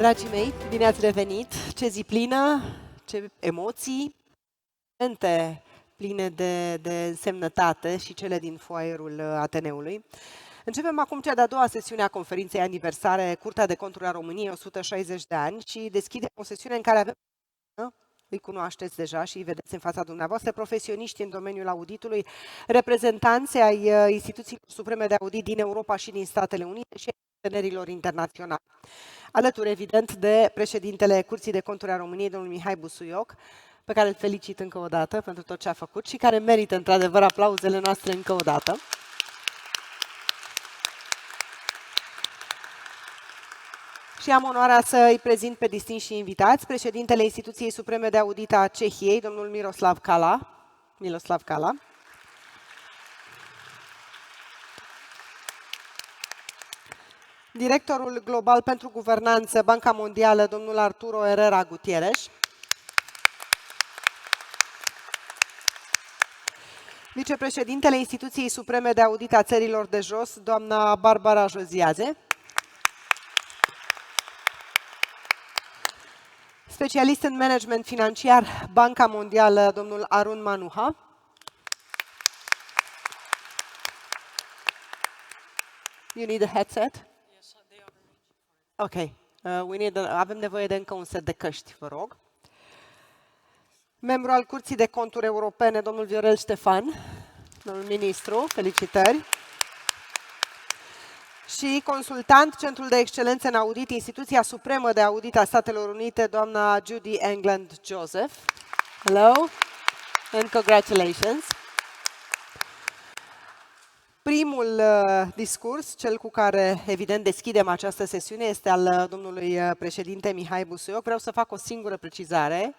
Dragii mei, bine ați revenit! Ce zi plină, ce emoții, momente pline de însemnătate și cele din foaierul Ateneului. Începem acum cea de-a doua sesiune a conferinței aniversare Curtea de Conturi a României, 160 de ani, și deschidem o sesiune în care avem, îi cunoașteți deja și îi vedeți în fața dumneavoastră, profesioniști în domeniul auditului, reprezentanți ai instituțiilor supreme de audit din Europa și din Statele Unite și partenerilor internaționali. Alături, evident, de președintele Curții de Conturi a României, domnul Mihai Busuioc, pe care îl felicit încă o dată pentru tot ce a făcut și care merită, într-adevăr, aplauzele noastre încă o dată. Și am onoarea să îi prezint pe distinși invitați, președintele Instituției Supreme de Audit a Cehiei, domnul Miroslav Kala. Directorul global pentru guvernanță, Banca Mondială, domnul Arturo Herrera Gutierrez. Vicepreședintele Instituției Supreme de Audit a Țărilor de Jos, doamna Barbara Joziaze. Specialist în management financiar, Banca Mondială, domnul Arun Manuha. You need a headset? Ok. Avem nevoie de încă un set de căști, vă rog. Membru al Curții de Conturi Europene, domnul Viorel Ștefan, domnul ministru, felicitări. Și consultant, Centrul de Excelență în Audit, Instituția Supremă de Audit a Statelor Unite, doamna Judy England Joseph. Hello and congratulations. Primul discurs, cel cu care, evident, deschidem această sesiune, este al domnului președinte Mihai Busuioc. Vreau să fac o singură precizare.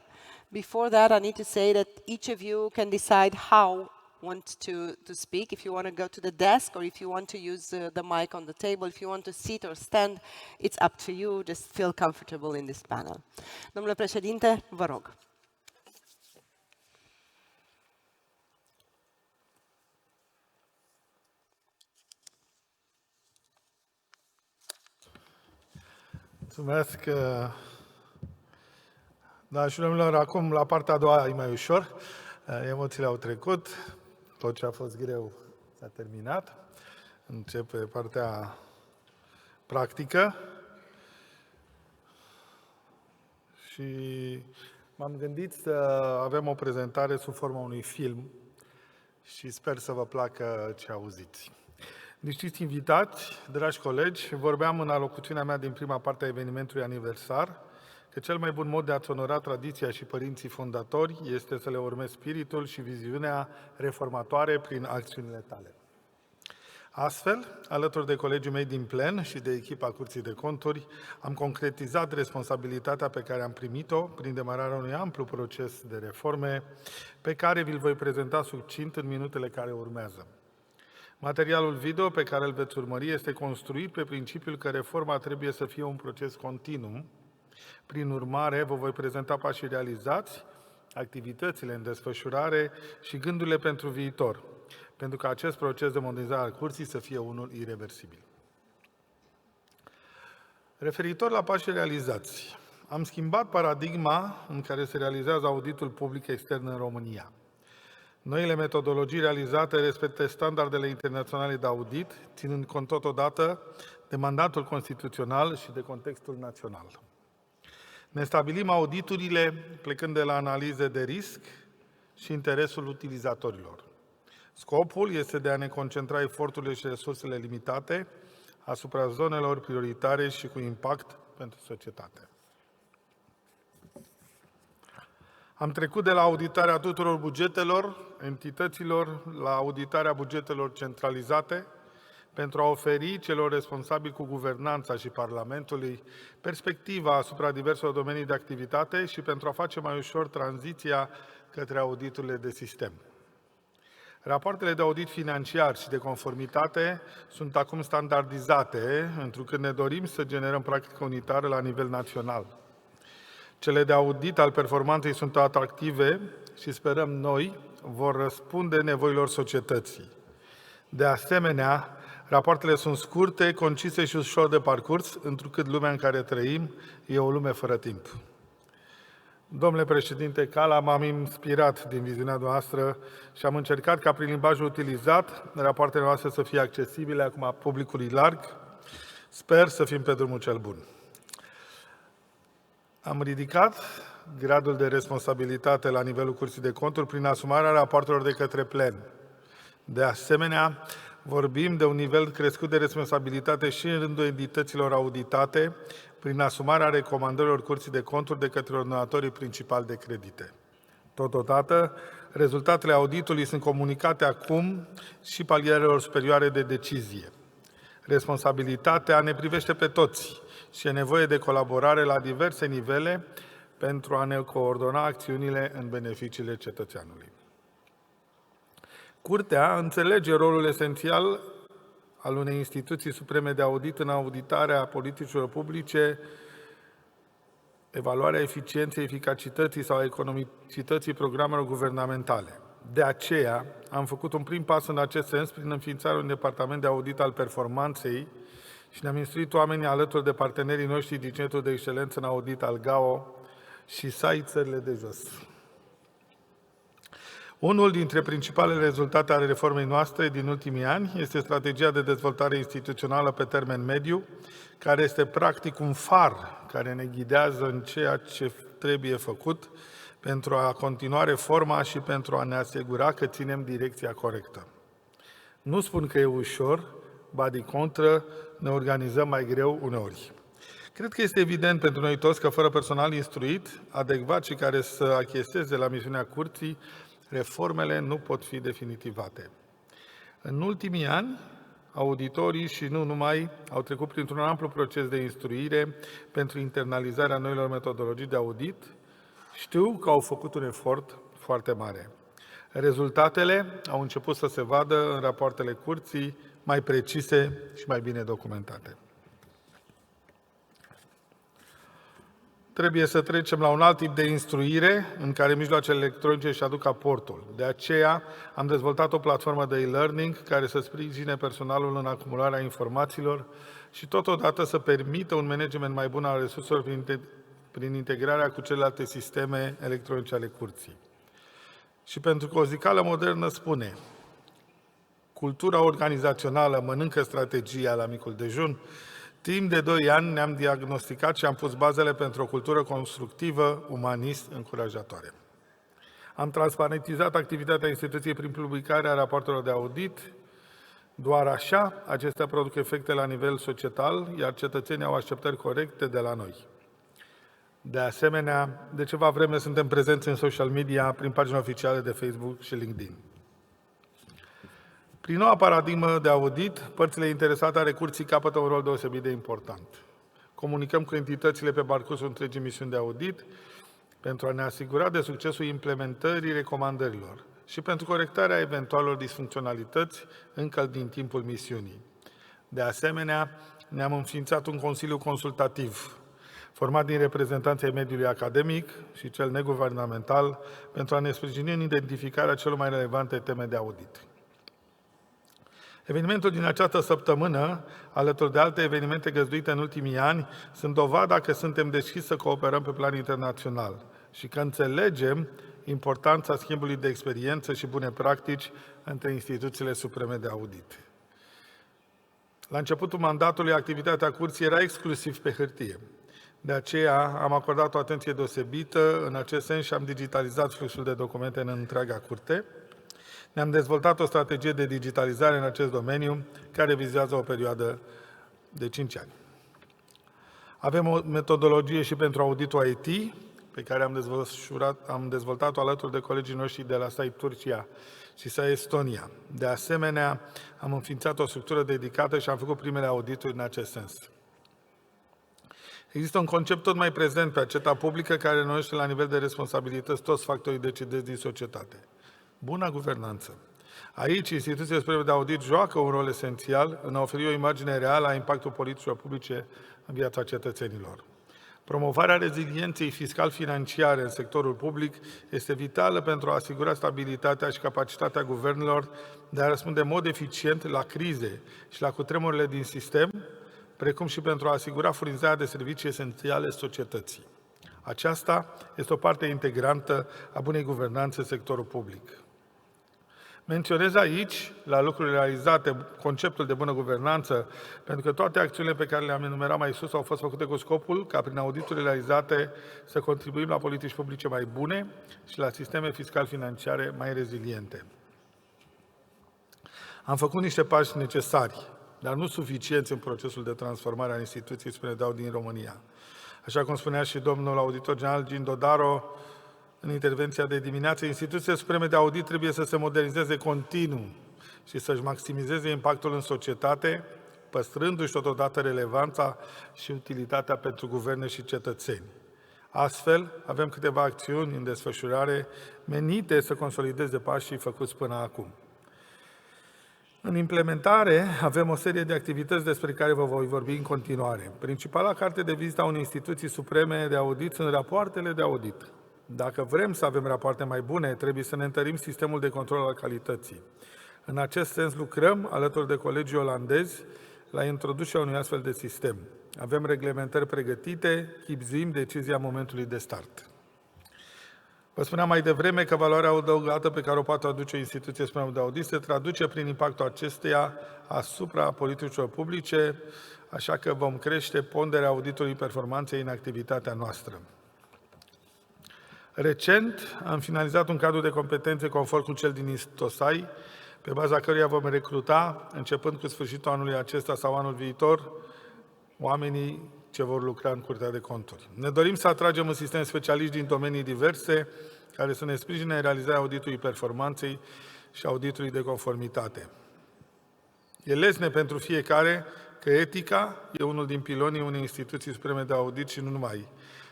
Before that, I need to say that each of you can decide how want to speak, if you want to go to the desk or if you want to use the mic on the table, if you want to sit or stand, it's up to you. Just feel comfortable in this panel. Domnule președinte, vă rog. Mulțumesc. Da, și domnilor, acum la partea a doua e mai ușor. Emoțiile au trecut, tot ce a fost greu s-a terminat. Începe partea practică. Și m-am gândit să avem o prezentare sub forma unui film și sper să vă placă ce auziți. Distinși invitați, dragi colegi, vorbeam în alocuțiunea mea din prima parte a evenimentului aniversar că cel mai bun mod de a-ți onora tradiția și părinții fondatori este să le urmezi spiritul și viziunea reformatoare prin acțiunile tale. Astfel, alături de colegii mei din plen și de echipa Curții de Conturi, am concretizat responsabilitatea pe care am primit-o prin demararea unui amplu proces de reforme pe care vi-l voi prezenta succint în minutele care urmează. Materialul video pe care îl veți urmări este construit pe principiul că reforma trebuie să fie un proces continuu. Prin urmare, vă voi prezenta pașii realizați, activitățile în desfășurare și gândurile pentru viitor, pentru ca acest proces de modernizare al Curții să fie unul ireversibil. Referitor la pașii realizați, am schimbat paradigma în care se realizează auditul public extern în România. Noile metodologii realizate respectă standardele internaționale de audit, ținând cont totodată de mandatul constituțional și de contextul național. Ne stabilim auditurile plecând de la analize de risc și interesul utilizatorilor. Scopul este de a ne concentra eforturile și resursele limitate asupra zonelor prioritare și cu impact pentru societate. Am trecut de la auditarea tuturor bugetelor, entităților, la auditarea bugetelor centralizate, pentru a oferi celor responsabili cu guvernanța și Parlamentului perspectiva asupra diverselor domenii de activitate și pentru a face mai ușor tranziția către auditurile de sistem. Rapoartele de audit financiar și de conformitate sunt acum standardizate, întrucât ne dorim să generăm practică unitară la nivel național. Cele de audit al performanței sunt atractive și sperăm noi vor răspunde nevoilor societății. De asemenea, Rapoartele sunt scurte, concise și ușor de parcurs, întrucât lumea în care trăim e o lume fără timp. Domnule președinte Cala, m-am inspirat din viziunea noastră și am încercat ca prin limbajul utilizat rapoartele noastre să fie accesibile acum publicului larg. Sper să fim pe drumul cel bun. Am ridicat gradul de responsabilitate la nivelul Curții de Conturi prin asumarea rapoartelor de către plen. De asemenea, vorbim de un nivel crescut de responsabilitate și în rândul entităților auditate, prin asumarea recomandărilor Curții de Conturi de către ordonatorii principali de credite. Totodată, rezultatele auditului sunt comunicate acum și palierelor superioare de decizie. Responsabilitatea ne privește pe toți și e nevoie de colaborare la diverse nivele pentru a ne coordona acțiunile în beneficiile cetățeanului. Curtea înțelege rolul esențial al unei instituții supreme de audit în auditarea politicilor publice, evaluarea eficienței, eficacității sau economicității programelor guvernamentale. De aceea, am făcut un prim pas în acest sens prin înființarea unui departament de audit al performanței și ne-am instruit oamenii alături de partenerii noștri din Centrul de Excelență în Audit al GAO și SAI Țările de Jos. Unul dintre principalele rezultate ale reformei noastre din ultimii ani este strategia de dezvoltare instituțională pe termen mediu, care este practic un far care ne ghidează în ceea ce trebuie făcut pentru a continua reforma și pentru a ne asigura că ținem direcția corectă. Nu spun că e ușor, ba din contră, ne organizăm mai greu uneori. Cred că este evident pentru noi toți că fără personal instruit, adecvat și care să achieseze la misiunea Curții, reformele nu pot fi definitivate. În ultimii ani, auditorii și nu numai au trecut printr-un amplu proces de instruire pentru internalizarea noilor metodologii de audit. Știu că au făcut un efort foarte mare. Rezultatele au început să se vadă în rapoartele Curții mai precise și mai bine documentate. Trebuie să trecem la un alt tip de instruire în care mijloacele electronice își aduc aportul. De aceea am dezvoltat o platformă de e-learning care să sprijine personalul în acumularea informațiilor și totodată să permită un management mai bun al resurselor prin integrarea cu celelalte sisteme electronice ale Curții. Și pentru că o zicală modernă spune: cultura organizațională mănâncă strategia la micul dejun, timp de 2 ani ne-am diagnosticat și am pus bazele pentru o cultură constructivă, umanist, încurajatoare. Am transparentizat activitatea instituției prin publicarea rapoartelor de audit. Doar așa, acestea produc efecte la nivel societal, iar cetățenii au așteptări corecte de la noi. De asemenea, de ceva vreme suntem prezenți în social media prin pagina oficiale de Facebook și LinkedIn. Prin noua paradigmă de audit, părțile interesate ale Curții capătă un rol deosebit de important. Comunicăm cu entitățile pe parcursul întregii misiuni de audit pentru a ne asigura de succesul implementării recomandărilor și pentru corectarea eventualelor disfuncționalități încă din timpul misiunii. De asemenea, ne-am înființat un consiliu consultativ, format din reprezentanții ai mediului academic și cel neguvernamental, pentru a ne sprijini în identificarea celor mai relevante teme de audit. Evenimentul din această săptămână, alături de alte evenimente găzduite în ultimii ani, sunt dovada că suntem deschiși să cooperăm pe plan internațional și că înțelegem importanța schimbului de experiență și bune practici între instituțiile supreme de audit. La începutul mandatului, activitatea Curții era exclusiv pe hârtie. De aceea am acordat o atenție deosebită în acest sens și am digitalizat fluxul de documente în întreaga Curte. Ne-am dezvoltat o strategie de digitalizare în acest domeniu, care vizează o perioadă de 5 ani. Avem o metodologie și pentru auditul IT, pe care am dezvoltat-o alături de colegii noștri de la SAI Turcia și SAI Estonia. De asemenea, am înființat o structură dedicată și am făcut primele audituri în acest sens. Există un concept tot mai prezent pe aceta publică care reunește la nivel de responsabilități toți factorii decidenți din societate. Buna guvernanță. Aici, instituțiile supreme de audit joacă un rol esențial în a oferi o imagine reală a impactului politicilor publice în viața cetățenilor. Promovarea rezilienței fiscal-financiare în sectorul public este vitală pentru a asigura stabilitatea și capacitatea guvernelor de a răspunde în mod eficient la crize și la cutremurile din sistem, precum și pentru a asigura furnizarea de servicii esențiale societății. Aceasta este o parte integrantă a bunei guvernanțe în sectorul public. Menționez aici, la lucrurile realizate, conceptul de bună guvernanță, pentru că toate acțiunile pe care le-am enumerat mai sus au fost făcute cu scopul ca prin auditurile realizate să contribuim la politici publice mai bune și la sisteme fiscal-financiare mai reziliente. Am făcut niște pași necesari, dar nu suficienți în procesul de transformare a instituției supreme de audit din România. Așa cum spunea și domnul auditor general Gin Dodaro în intervenția de dimineață, instituțiile supreme de audit trebuie să se modernizeze continuu și să-și maximizeze impactul în societate, păstrându-și totodată relevanța și utilitatea pentru guverne și cetățeni. Astfel, avem câteva acțiuni în desfășurare menite să consolideze pașii făcuți până acum. În implementare, avem o serie de activități despre care vă voi vorbi în continuare. Principala carte de vizită a unei instituții supreme de audit sunt rapoartele de audit. Dacă vrem să avem rapoarte mai bune, trebuie să ne întărim sistemul de control al calității. În acest sens lucrăm, alături de colegii olandezi, la introducerea unui astfel de sistem. Avem reglementări pregătite, chibzuim decizia momentului de start. Vă spuneam mai devreme că valoarea adăugată pe care o poate aduce o instituție supremă de audit se traduce prin impactul acesteia asupra politicilor publice, așa că vom crește ponderea auditului performanței în activitatea noastră. Recent am finalizat un cadru de competențe conform cu cel din ISTOSAI, pe baza căruia vom recruta, începând cu sfârșitul anului acesta sau anul viitor, oamenii ce vor lucra în Curtea de Conturi. Ne dorim să atragem un sistem specialiști din domenii diverse, care să ne sprijine în realizarea auditului performanței și auditului de conformitate. E lesne pentru fiecare că etica e unul din pilonii unei instituții supreme de audit și nu numai.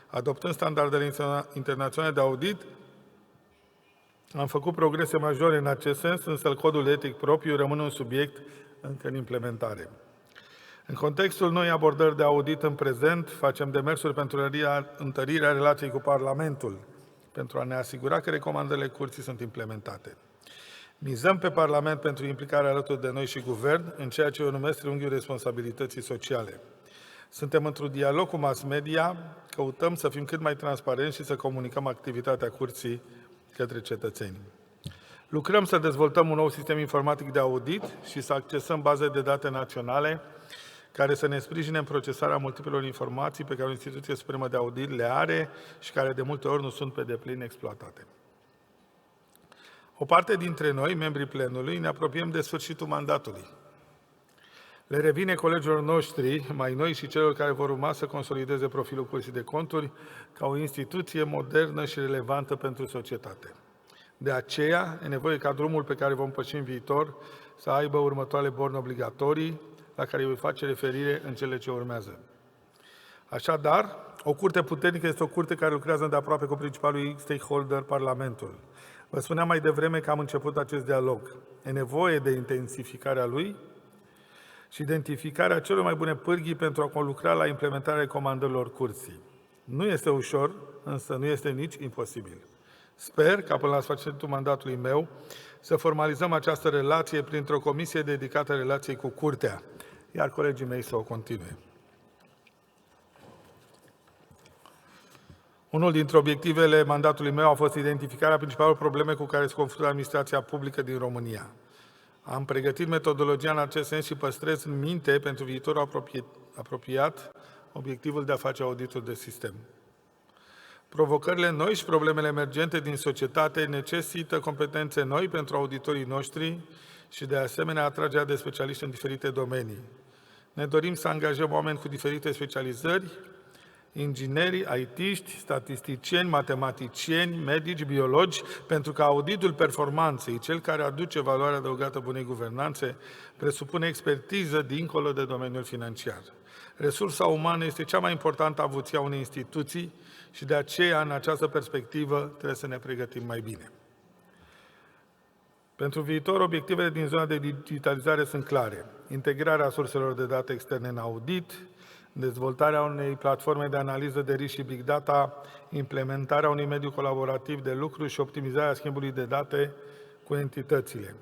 Adoptând standardele internaționale de audit, am făcut progrese majore în acest sens, însă codul etic propriu rămâne un subiect încă în implementare. În contextul noi abordări de audit în prezent, facem demersuri pentru întărirea relației cu Parlamentul, pentru a ne asigura că recomandările Curții sunt implementate. Mizăm pe Parlament pentru implicarea alături de noi și Guvern în ceea ce eu numesc triunghiul responsabilității sociale. Suntem într-un dialog cu mass media, căutăm să fim cât mai transparenți și să comunicăm activitatea Curții către cetățeni. Lucrăm să dezvoltăm un nou sistem informatic de audit și să accesăm baze de date naționale care să ne sprijine în procesarea multiplelor informații pe care o instituție supremă de audit le are și care de multe ori nu sunt pe deplin exploatate. O parte dintre noi, membrii plenului, ne apropiem de sfârșitul mandatului. Le revine colegilor noștri, mai noi și celor care vor urma să consolideze profilul Curții de Conturi ca o instituție modernă și relevantă pentru societate. De aceea, e nevoie ca drumul pe care vom păși în viitor să aibă următoarele borne obligatorii, la care voi face referire în cele ce urmează. Așadar, o curte puternică este o curte care lucrează îndeaproape cu principalul stakeholder, Parlamentul. Vă spuneam mai devreme că am început acest dialog. E nevoie de intensificarea lui și identificarea celor mai bune pârghii pentru a conlucra la implementarea recomandărilor Curții. Nu este ușor, însă nu este nici imposibil. Sper ca până la sfârșitul mandatului meu să formalizăm această relație printr-o comisie dedicată relației cu Curtea, iar colegii mei să o continue. Unul dintre obiectivele mandatului meu a fost identificarea principalelor probleme cu care se confruntă administrația publică din România. Am pregătit metodologia în acest sens și păstrez în minte pentru viitorul apropiat obiectivul de a face audituri de sistem. Provocările noi și problemele emergente din societate necesită competențe noi pentru auditorii noștri și, de asemenea, atragerea de specialiști în diferite domenii. Ne dorim să angajăm oameni cu diferite specializări, ingineri, IT-ști, statisticieni, matematicieni, medici, biologi, pentru că auditul performanței, cel care aduce valoarea adăugată bunei guvernanțe, presupune expertiză dincolo de domeniul financiar. Resursa umană este cea mai importantă avuție a unei instituții și de aceea, în această perspectivă, trebuie să ne pregătim mai bine. Pentru viitor, obiectivele din zona de digitalizare sunt clare. Integrarea surselor de date externe în audit, dezvoltarea unei platforme de analiză de risc și big data, implementarea unui mediu colaborativ de lucru și optimizarea schimbului de date cu entitățile.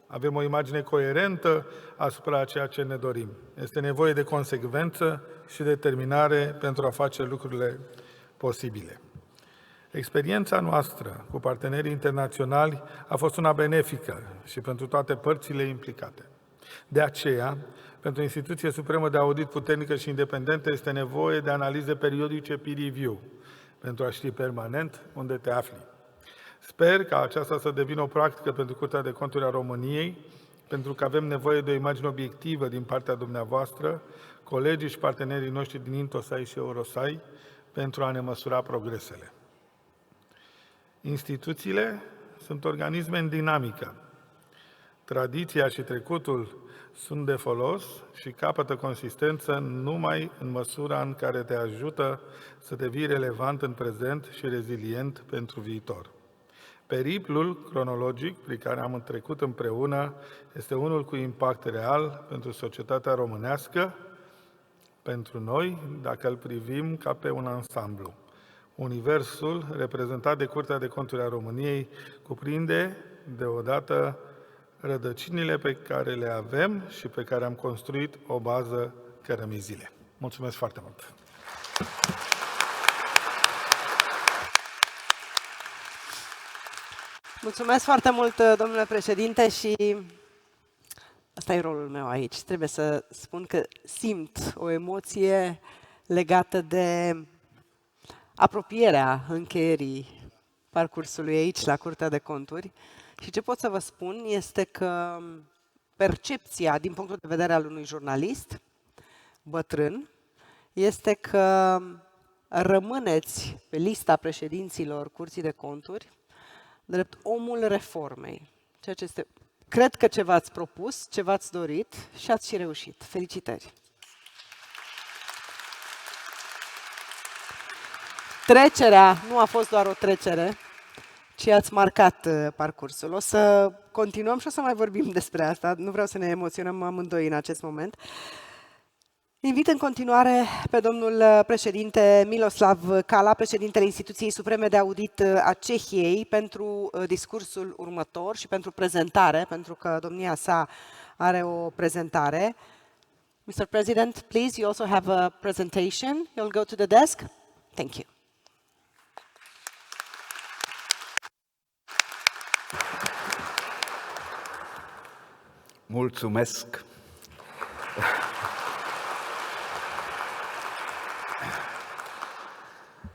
Avem o imagine coerentă asupra ceea ce ne dorim. Este nevoie de consecvență și determinare pentru a face lucrurile posibile. Experiența noastră cu partenerii internaționali a fost una benefică și pentru toate părțile implicate. De aceea, pentru o instituție supremă de audit puternică și independentă este nevoie de analize periodice peer review pentru a ști permanent unde te afli. Sper ca aceasta să devină o practică pentru Curtea de Conturi a României, pentru că avem nevoie de o imagine obiectivă din partea dumneavoastră, colegii și partenerii noștri din Intosai și Eurosai, pentru a ne măsura progresele. Instituțiile sunt organisme în dinamică. Tradiția și trecutul sunt de folos și capătă consistență numai în măsura în care te ajută să devii relevant în prezent și rezilient pentru viitor. Periplul cronologic prin care am trecut împreună este unul cu impact real pentru societatea românească, pentru noi, dacă îl privim ca pe un ansamblu. Universul reprezentat de Curtea de Conturi a României cuprinde deodată rădăcinile pe care le avem și pe care am construit o bază cărămizile. Mulțumesc foarte mult! Mulțumesc foarte mult, domnule președinte, și ăsta e rolul meu aici. Trebuie să spun că simt o emoție legată de apropierea încheierii parcursului aici, la Curtea de Conturi. Și ce pot să vă spun este că percepția, din punctul de vedere al unui jurnalist bătrân, este că rămâneți pe lista președinților Curții de Conturi drept omul reformei. Ceea ce este, cred că ce v-ați propus, ce v-ați dorit și ați și reușit. Felicitări! Trecerea nu a fost doar o trecere, ci ați marcat parcursul. O să continuăm și o să mai vorbim despre asta. Nu vreau să ne emoționăm amândoi în acest moment. Invit în continuare pe domnul președinte Miloslav Kala, președintele Instituției Supreme de Audit a Cehiei, pentru discursul următor și pentru prezentare, pentru că domnia sa are o prezentare. Mr. President, please, you also have a presentation. You'll go to the desk. Thank you. Mulțumesc!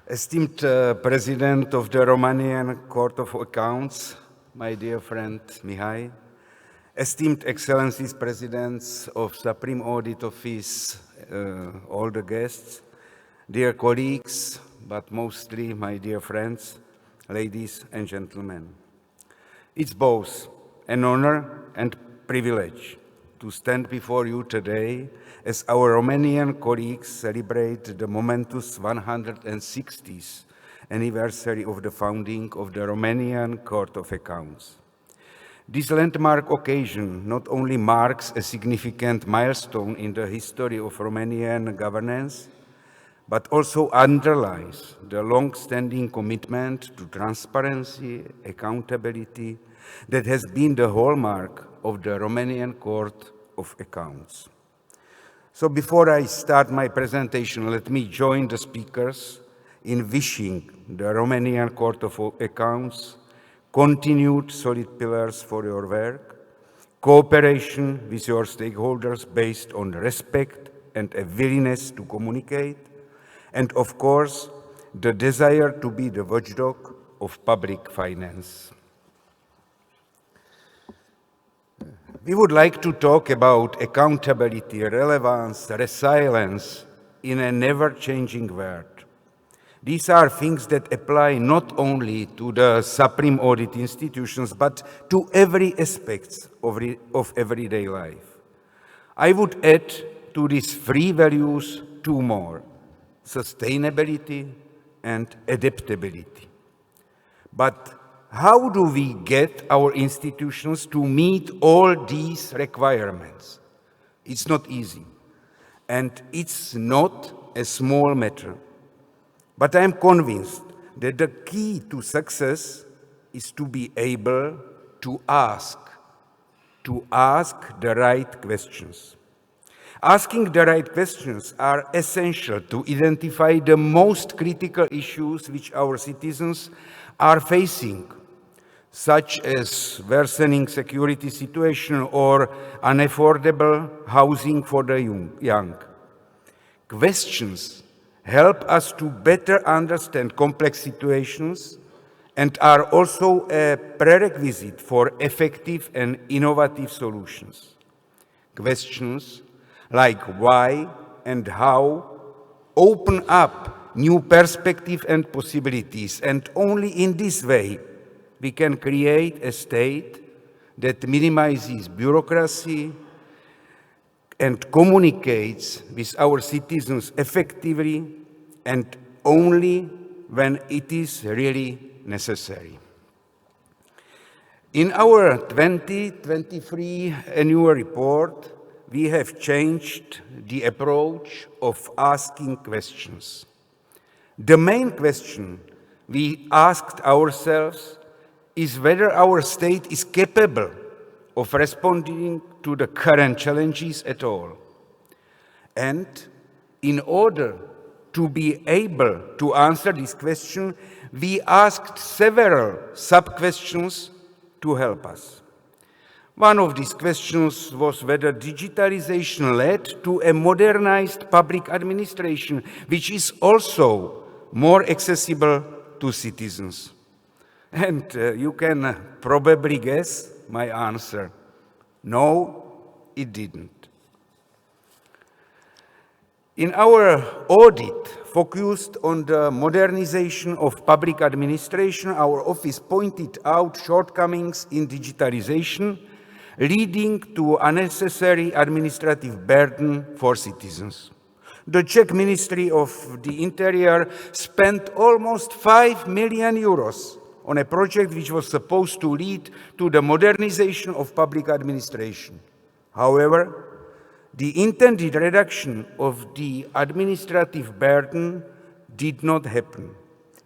Esteemed President of the Romanian Court of Accounts, my dear friend Mihai, esteemed Excellencies, Presidents of Supreme Audit Office, all the guests, dear colleagues, but mostly my dear friends, ladies and gentlemen. It's both an honor and privilege to stand before you today as our Romanian colleagues celebrate the momentous 160th anniversary of the founding of the Romanian Court of Accounts. This landmark occasion not only marks a significant milestone in the history of Romanian governance, but also underlines the long-standing commitment to transparency, accountability that has been the hallmark of the Romanian Court of Accounts. So before I start my presentation, let me join the speakers in wishing the Romanian Court of Accounts continued solid pillars for your work, cooperation with your stakeholders based on respect and a willingness to communicate, and of course, the desire to be the watchdog of public finance. We would like to talk about accountability, relevance, resilience in a never-changing world. These are things that apply not only to the supreme audit institutions, but to every aspect of everyday life. I would add to these three values two more: sustainability and adaptability. But how do we get our institutions to meet all these requirements? It's not easy. And it's not a small matter. But I am convinced that the key to success is to be able to ask the right questions. Asking the right questions are essential to identify the most critical issues which our citizens are facing, such as worsening security situation or unaffordable housing for the young. Questions help us to better understand complex situations and are also a prerequisite for effective and innovative solutions. Questions like why and how open up new perspectives and possibilities, and only in this way we can create a state that minimizes bureaucracy and communicates with our citizens effectively and only when it is really necessary. In our 2023 annual report, we have changed the approach of asking questions. The main question we asked ourselves is whether our state is capable of responding to the current challenges at all. And in order to be able to answer this question, we asked several sub-questions to help us. One of these questions was whether digitalization led to a modernized public administration, which is also more accessible to citizens. And you can probably guess my answer. No, it didn't. In our audit focused on the modernization of public administration, our office pointed out shortcomings in digitalization, leading to unnecessary administrative burden for citizens. The Czech Ministry of the Interior spent almost 5 million euros on a project which was supposed to lead to the modernization of public administration. However, the intended reduction of the administrative burden did not happen.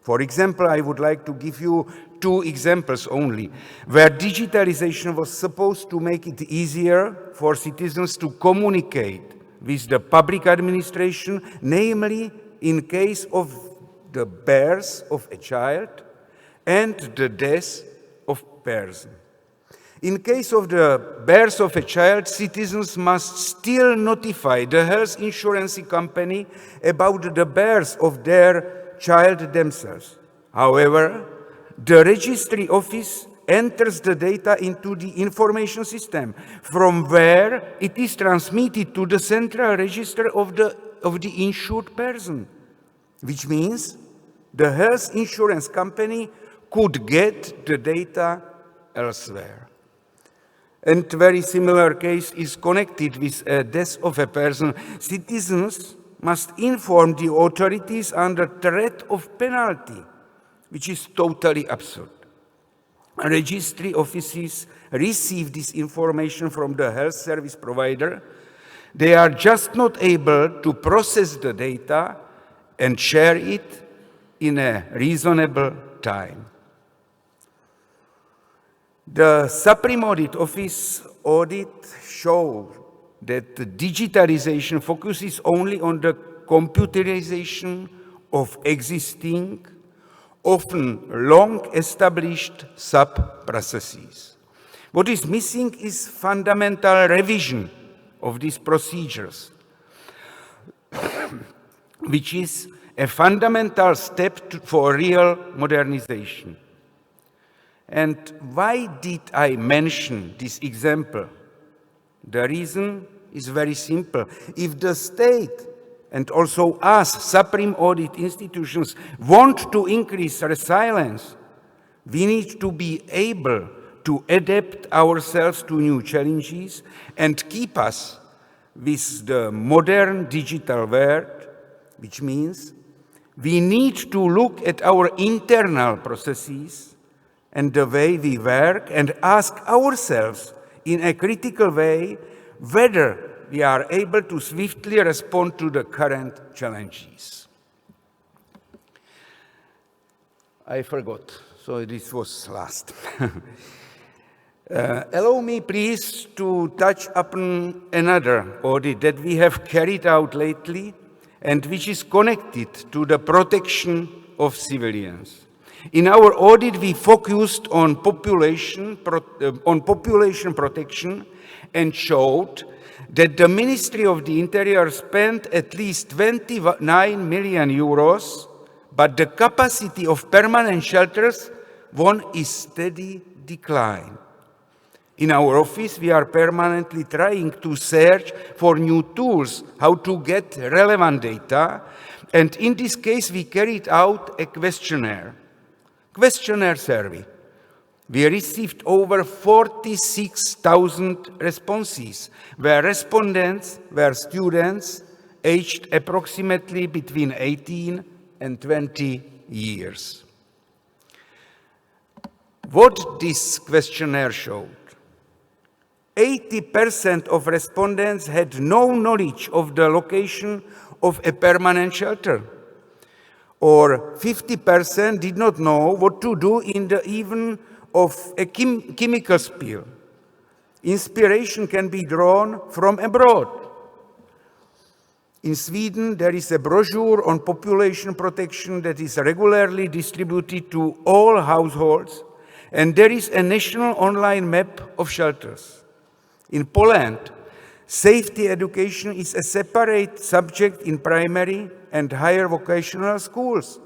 For example, I would like to give you 2 examples only, where digitalization was supposed to make it easier for citizens to communicate with the public administration, namely in case of the birth of a child and the death of a person. In case of the birth of a child, citizens must still notify the health insurance company about the birth of their child themselves. However, the registry office enters the data into the information system, from where it is transmitted to the central register of the insured person, which means the health insurance company could get the data elsewhere. And very similar case is connected with the death of a person. Citizens must inform the authorities under threat of penalty, which is totally absurd. Registry offices receive this information from the health service provider. They are just not able to process the data and share it in a reasonable time. The Supreme Audit Office audit showed that the digitalization focuses only on the computerization of existing, often long-established sub-processes. What is missing is fundamental revision of these procedures, which is a fundamental step for real modernization. And why did I mention this example? The reason is very simple. If the state and also us, Supreme Audit institutions, want to increase resilience, we need to be able to adapt ourselves to new challenges and keep us with the modern digital world, which means we need to look at our internal processes and the way we work and ask ourselves in a critical way whether we are able to swiftly respond to the current challenges. I forgot, so this was last. Allow me, please, to touch upon another audit that we have carried out lately and which is connected to the protection of civilians. In our audit, we focused on population protection and showed that the Ministry of the Interior spent at least 29 million euros, but the capacity of permanent shelters was in steady decline. In our office, we are permanently trying to search for new tools, how to get relevant data, and in this case, we carried out a questionnaire survey. We received over 46,000 responses, where respondents were students aged approximately between 18 and 20 years. What this questionnaire showed: 80% of respondents had no knowledge of the location of a permanent shelter, or 50% did not know what to do in the event of a chemical spill. Inspiration can be drawn from abroad. In Sweden, there is a brochure on population protection that is regularly distributed to all households, and there is a national online map of shelters. In Poland, safety education is a separate subject in primary and higher vocational schools.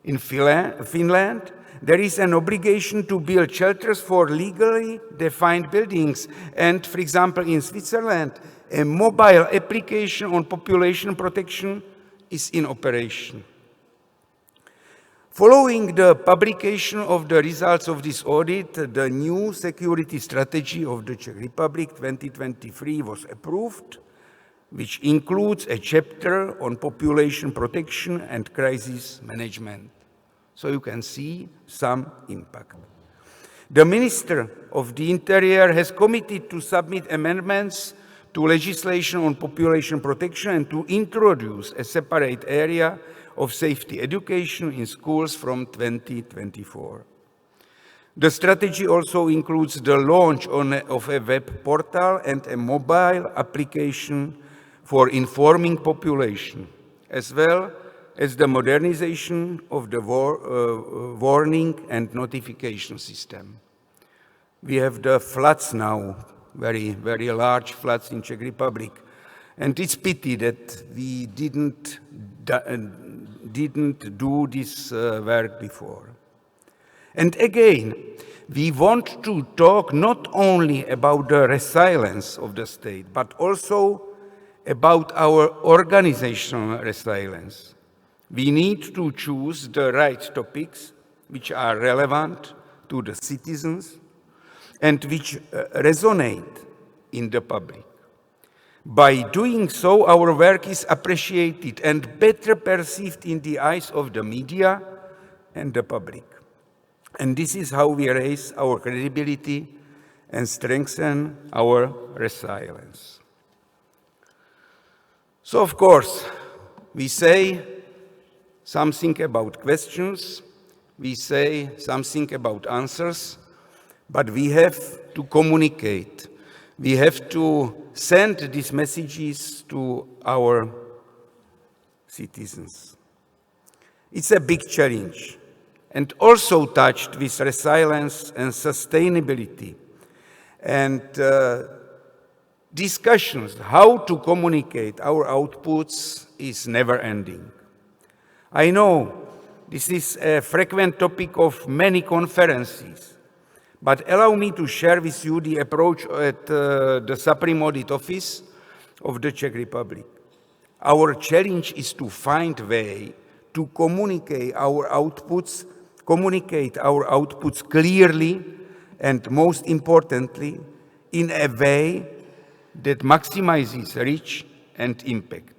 In Finland, there is an obligation to build shelters for legally defined buildings. And, for example, in Switzerland, a mobile application on population protection is in operation. Following the publication of the results of this audit, the new security strategy of the Czech Republic 2023 was approved, which includes a chapter on population protection and crisis management. So you can see some impact. The Minister of the Interior has committed to submit amendments to legislation on population protection and to introduce a separate area of safety education in schools from 2024. The strategy also includes the launch of a web portal and a mobile application for informing population, as well as the modernization of the warning and notification system. We have the floods now, very, very large floods in Czech Republic, and it's pity that we didn't do this work before. And again, we want to talk not only about the resilience of the state, but also about our organizational resilience. We need to choose the right topics which are relevant to the citizens and which resonate in the public. By doing so, our work is appreciated and better perceived in the eyes of the media and the public. And this is how we raise our credibility and strengthen our resilience. So, of course, we say something about questions, we say something about answers, but we have to communicate. We have to send these messages to our citizens. It's a big challenge, and also touched with resilience and sustainability. And discussions how to communicate our outputs is never ending. I know this is a frequent topic of many conferences, but allow me to share with you the approach at the Supreme Audit Office of the Czech Republic. Our challenge is to find a way to communicate our outputs clearly and, most importantly, in a way that maximizes reach and impact.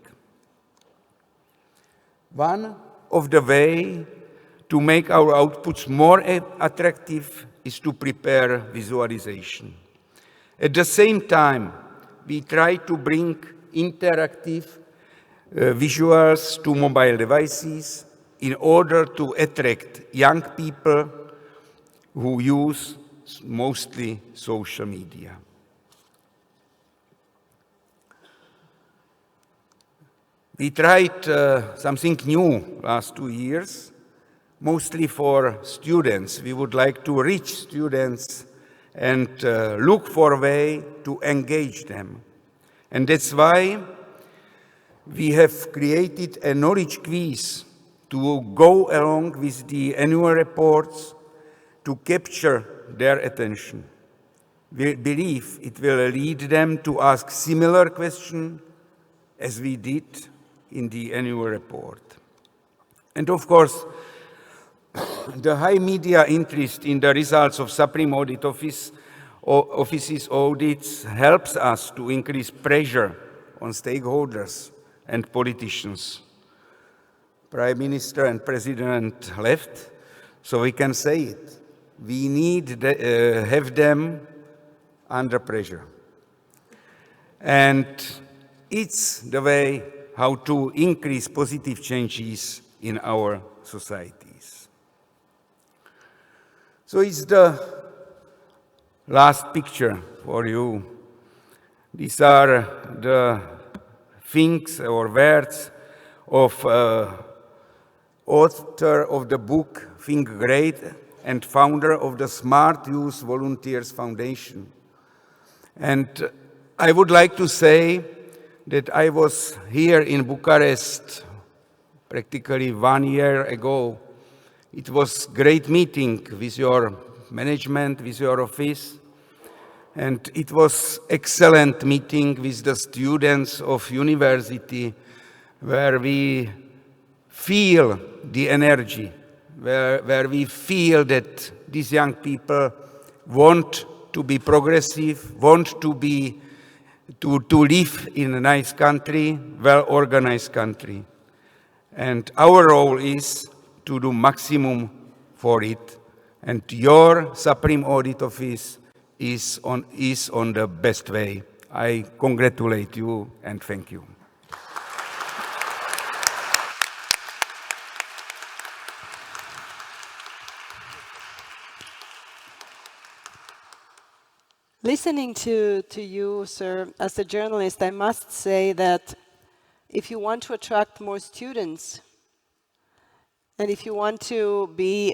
One of the ways to make our outputs more attractive is to prepare visualization. At the same time, we try to bring interactive visuals to mobile devices in order to attract young people who use mostly social media. We tried something new last 2 years, mostly for students. We would like to reach students and look for a way to engage them. And that's why we have created a knowledge quiz to go along with the annual reports to capture their attention. We believe it will lead them to ask similar questions as we did in the annual report. And of course, the high media interest in the results of Supreme Audit Office's audits helps us to increase pressure on stakeholders and politicians. Prime Minister and President left, so we can say it. We need to have them under pressure. And it's the way how to increase positive changes in our societies. So it's the last picture for you. These are the things or words of author of the book Think Great and founder of the Smart Youth Volunteers Foundation. And I would like to say that I was here in Bucharest practically 1 year ago. It was a great meeting with your management, with your office, and it was excellent meeting with the students of university where we feel the energy, where we feel that these young people want to be progressive, want to live in a nice country, well-organized country. And our role is to do maximum for it. And your Supreme Audit Office is on the best way. I congratulate you and thank you. Listening to you, sir, as a journalist, I must say that if you want to attract more students, and if you want to be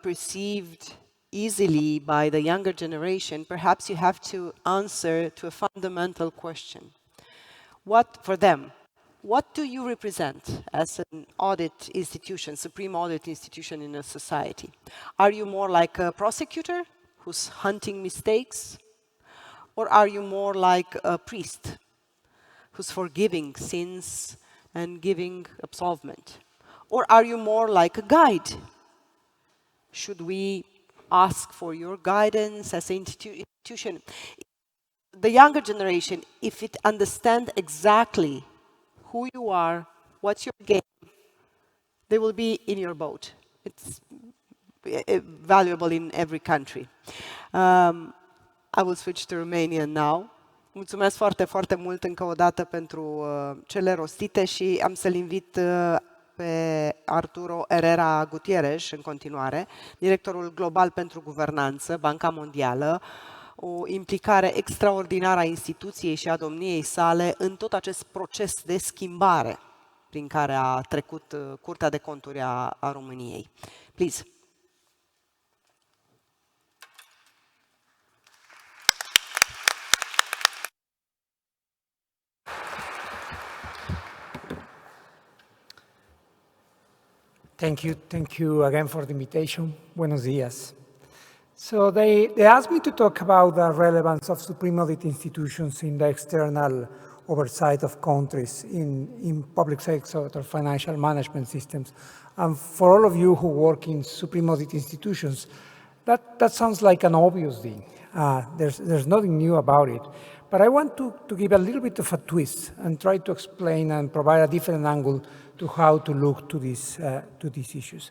perceived easily by the younger generation, perhaps you have to answer to a fundamental question. For them, what do you represent as an audit institution, supreme audit institution in a society? Are you more like a prosecutor who's hunting mistakes? Or are you more like a priest who's forgiving sins and giving absolvement? Or are you more like a guide? Should we ask for your guidance as an institution? The younger generation, if it understands exactly who you are, what's your game, they will be in your boat. It's valuable in every country. I will switch to Romanian now. Mulțumesc foarte, foarte mult încă o dată pentru cele rostite și am să-l invit pe Arturo Herrera Gutierrez în continuare, directorul global pentru guvernanță, Banca Mondială, o implicare extraordinară a instituției și a domniei sale în tot acest proces de schimbare prin care a trecut Curtea de Conturi a României. Please. Thank you again for the invitation. Buenos dias. So they asked me to talk about the relevance of supreme audit institutions in the external oversight of countries in public sector or financial management systems. And for all of you who work in supreme audit institutions, that sounds like an obvious thing. There's nothing new about it. But I want to give a little bit of a twist and try to explain and provide a different angle to how to look to these issues.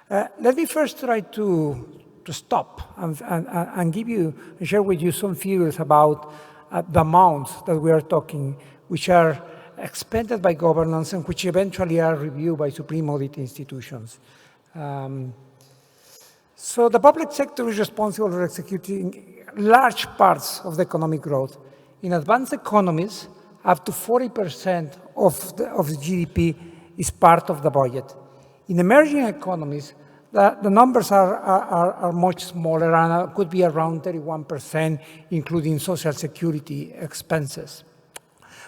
Let me first try to stop and share with you some figures about the amounts that we are talking, which are expended by governance and which eventually are reviewed by supreme audit institutions. So the public sector is responsible for executing large parts of the economic growth. In advanced economies, up to 40% of the GDP is part of the budget. In emerging economies, the numbers are much smaller and could be around 31%, including social security expenses.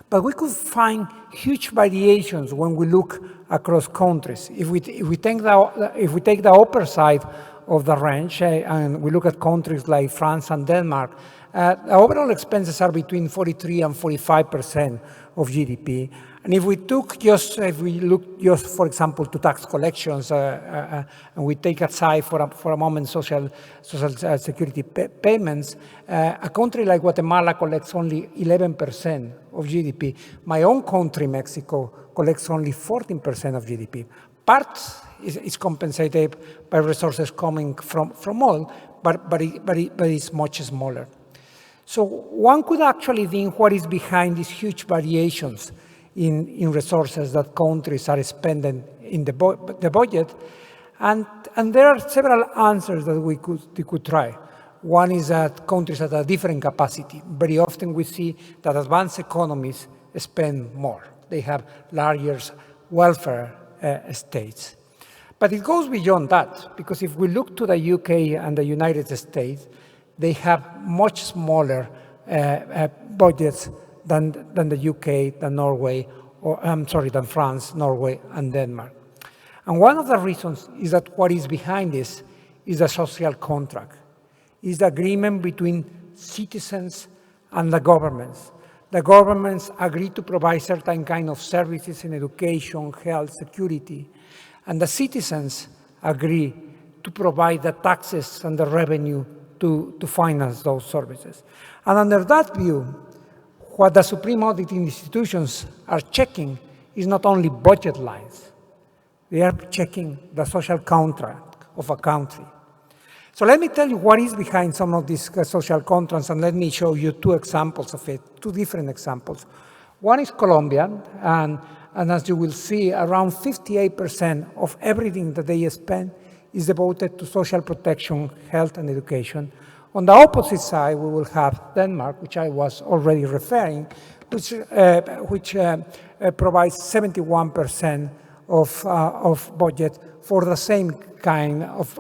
But we could find huge variations when we look across countries. If we take the upper side of the range and we look at countries like France and Denmark, the overall expenses are between 43 and 45% of GDP. And if we look just, for example, to tax collections, and we take aside for a moment social security payments, a country like Guatemala collects only 11% of GDP. My own country, Mexico, collects only 14% of GDP. Part is compensated by resources coming from oil, but it's much smaller. So one could actually think what is behind these huge variations in resources that countries are spending in the budget. And there are several answers that we could try. One is that countries have a different capacity. Very often we see that advanced economies spend more. They have larger welfare states. But it goes beyond that, because if we look to the UK and the United States, they have much smaller budgets than the UK, than Norway, than France, Norway, and Denmark. And one of the reasons is that what is behind this is a social contract. It's the agreement between citizens and the governments. The governments agree to provide certain kind of services in education, health, security, and the citizens agree to provide the taxes and the revenue to finance those services. And under that view, what the supreme audit institutions are checking is not only budget lines, they are checking the social contract of a country. So let me tell you what is behind some of these social contracts, and let me show you two examples of it, two different examples. One is Colombia, and as you will see, around 58% of everything that they spend is devoted to social protection, health, and education. On the opposite side, we will have Denmark, which I was already referring, which provides 71% of budget for the same kind of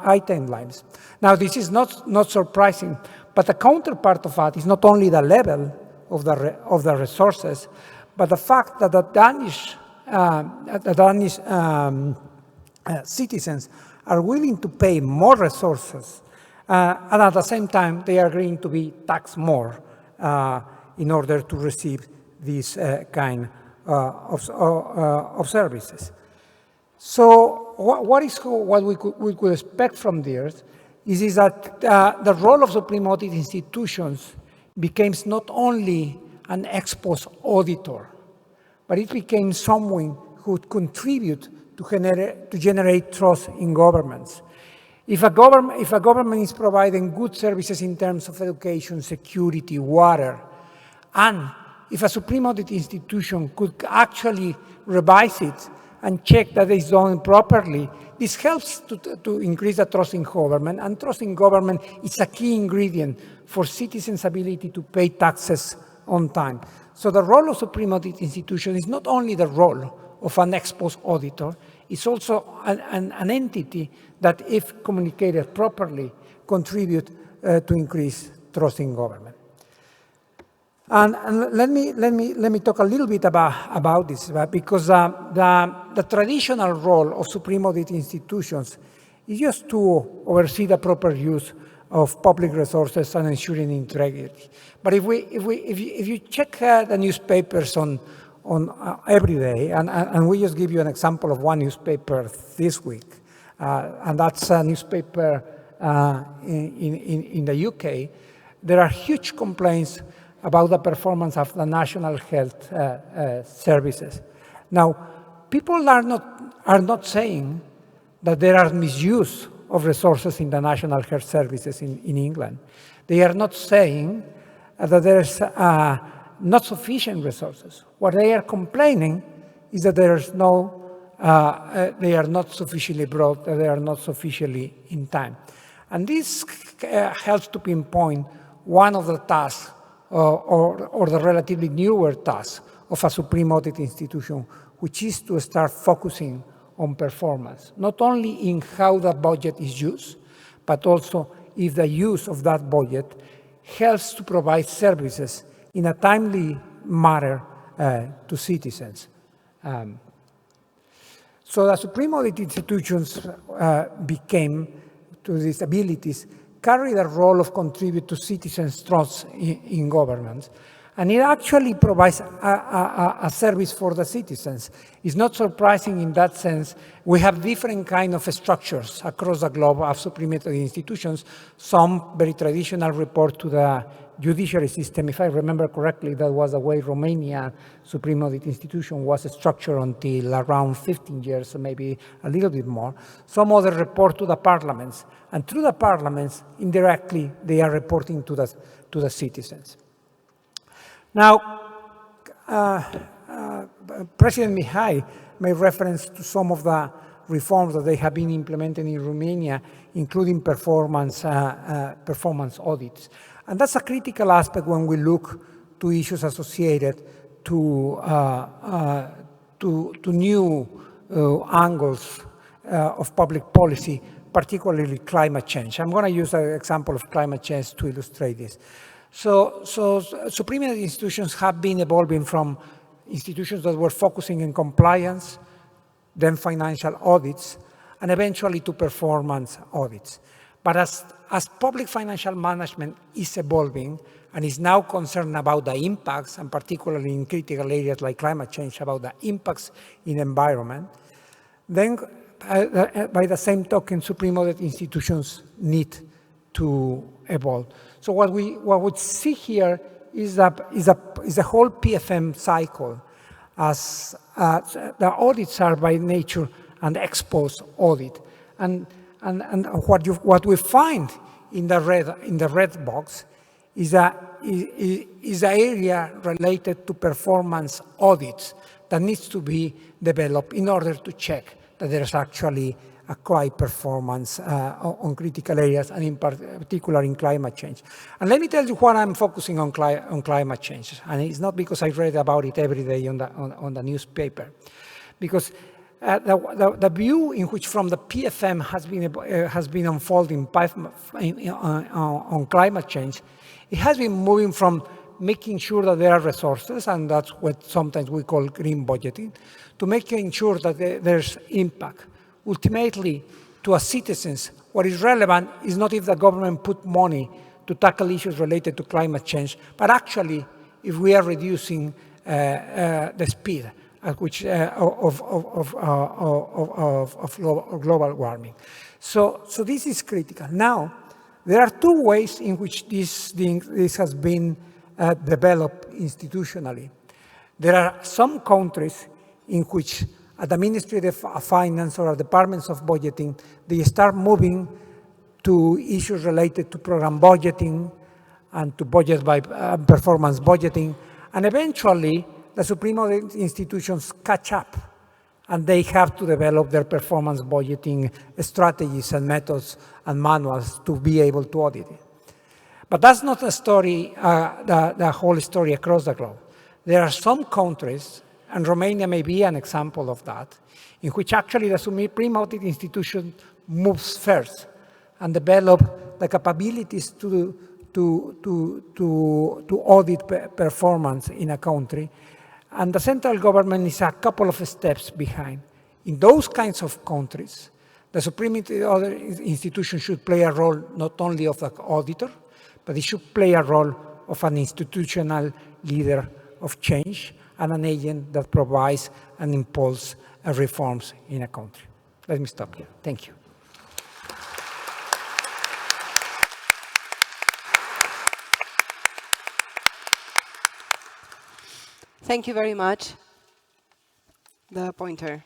item lines. Now, this is not surprising, but the counterpart of that is not only the level of the resources, but the fact that the Danish citizens are willing to pay more resources, and at the same time, they are agreeing to be taxed more in order to receive this kind of services. So what we could expect from this is that the role of supreme audit institutions becomes not only an ex post auditor, but it became someone who would contribute to generate trust in governments. If a government is providing good services in terms of education, security, water, and if a supreme audit institution could actually revise it and check that it's done properly, this helps to increase the trust in government, and trust in government is a key ingredient for citizens' ability to pay taxes on time. So the role of supreme audit institution is not only the role of an ex post auditor, it's also an entity that, if communicated properly, contribute to increase trust in government. And let me talk a little bit about this, because the traditional role of supreme audit institutions is just to oversee the proper use of public resources and ensuring integrity. But if you check the newspapers on every day, and we just give you an example of one newspaper this week, and that's a newspaper in the UK, there are huge complaints about the performance of the national health services. Now, people are not saying that there are misuse of resources in the national health services in England. They are not saying that there's not sufficient resources. What they are complaining is that there's no, they are not sufficiently broad, that they are not sufficiently in time. And this helps to pinpoint one of the tasks or the relatively newer tasks of a supreme audit institution, which is to start focusing on performance, not only in how the budget is used, but also if the use of that budget helps to provide services in a timely manner to citizens. So the supreme audit institutions became, to these abilities, carry the role of contribute to citizens' trust in governance. And it actually provides a service for the citizens. It's not surprising in that sense. We have different kind of structures across the globe of supreme audit institutions. Some very traditional report to the judiciary system. If I remember correctly, that was the way Romania supreme audit institution was structured until around 15 years, so maybe a little bit more. Some other report to the parliaments. And through the parliaments, indirectly, they are reporting to the citizens. Now, President Mihai made reference to some of the reforms that they have been implementing in Romania, including performance audits. And that's a critical aspect when we look to issues associated to new angles of public policy, particularly climate change. I'm going to use an example of climate change to illustrate this. So supreme audit institutions have been evolving from institutions that were focusing in compliance, then financial audits, and eventually to performance audits. But as public financial management is evolving and is now concerned about the impacts, and particularly in critical areas like climate change, about the impacts in environment, then by the same token, supreme audit institutions need to evolve. So what we see here is a whole PFM cycle, as the audits are by nature an ex post audit, and what we find in the red box is the area related to performance audits that needs to be developed in order to check that there's actually a quite performance on critical areas, and in particular in climate change. And let me tell you what I'm focusing on climate change. And it's not because I read about it every day on the newspaper, because the view in which from the PFM has been unfolding on climate change, it has been moving from making sure that there are resources, and that's what sometimes we call green budgeting, to making sure that there's impact. Ultimately, to us citizens, what is relevant is not if the government put money to tackle issues related to climate change, but actually if we are reducing the speed at which of global warming. So this is critical. Now, there are two ways in which this has been developed institutionally. There are some countries in which at the Ministry of Finance or departments of budgeting, they start moving to issues related to program budgeting and to budget by performance budgeting. And eventually, the supreme audit institutions catch up, and they have to develop their performance budgeting strategies and methods and manuals to be able to audit it. But that's not the story, the whole story across the globe. There are some countries, and Romania may be an example of that, in which actually the supreme audit institution moves first and develop the capabilities to audit performance in a country. And the central government is a couple of steps behind. In those kinds of countries, the supreme audit institution should play a role not only of the auditor, but it should play a role of an institutional leader of change and an agent that provides and impulses reforms in a country. Let me stop here. Thank you. Thank you very much. The pointer.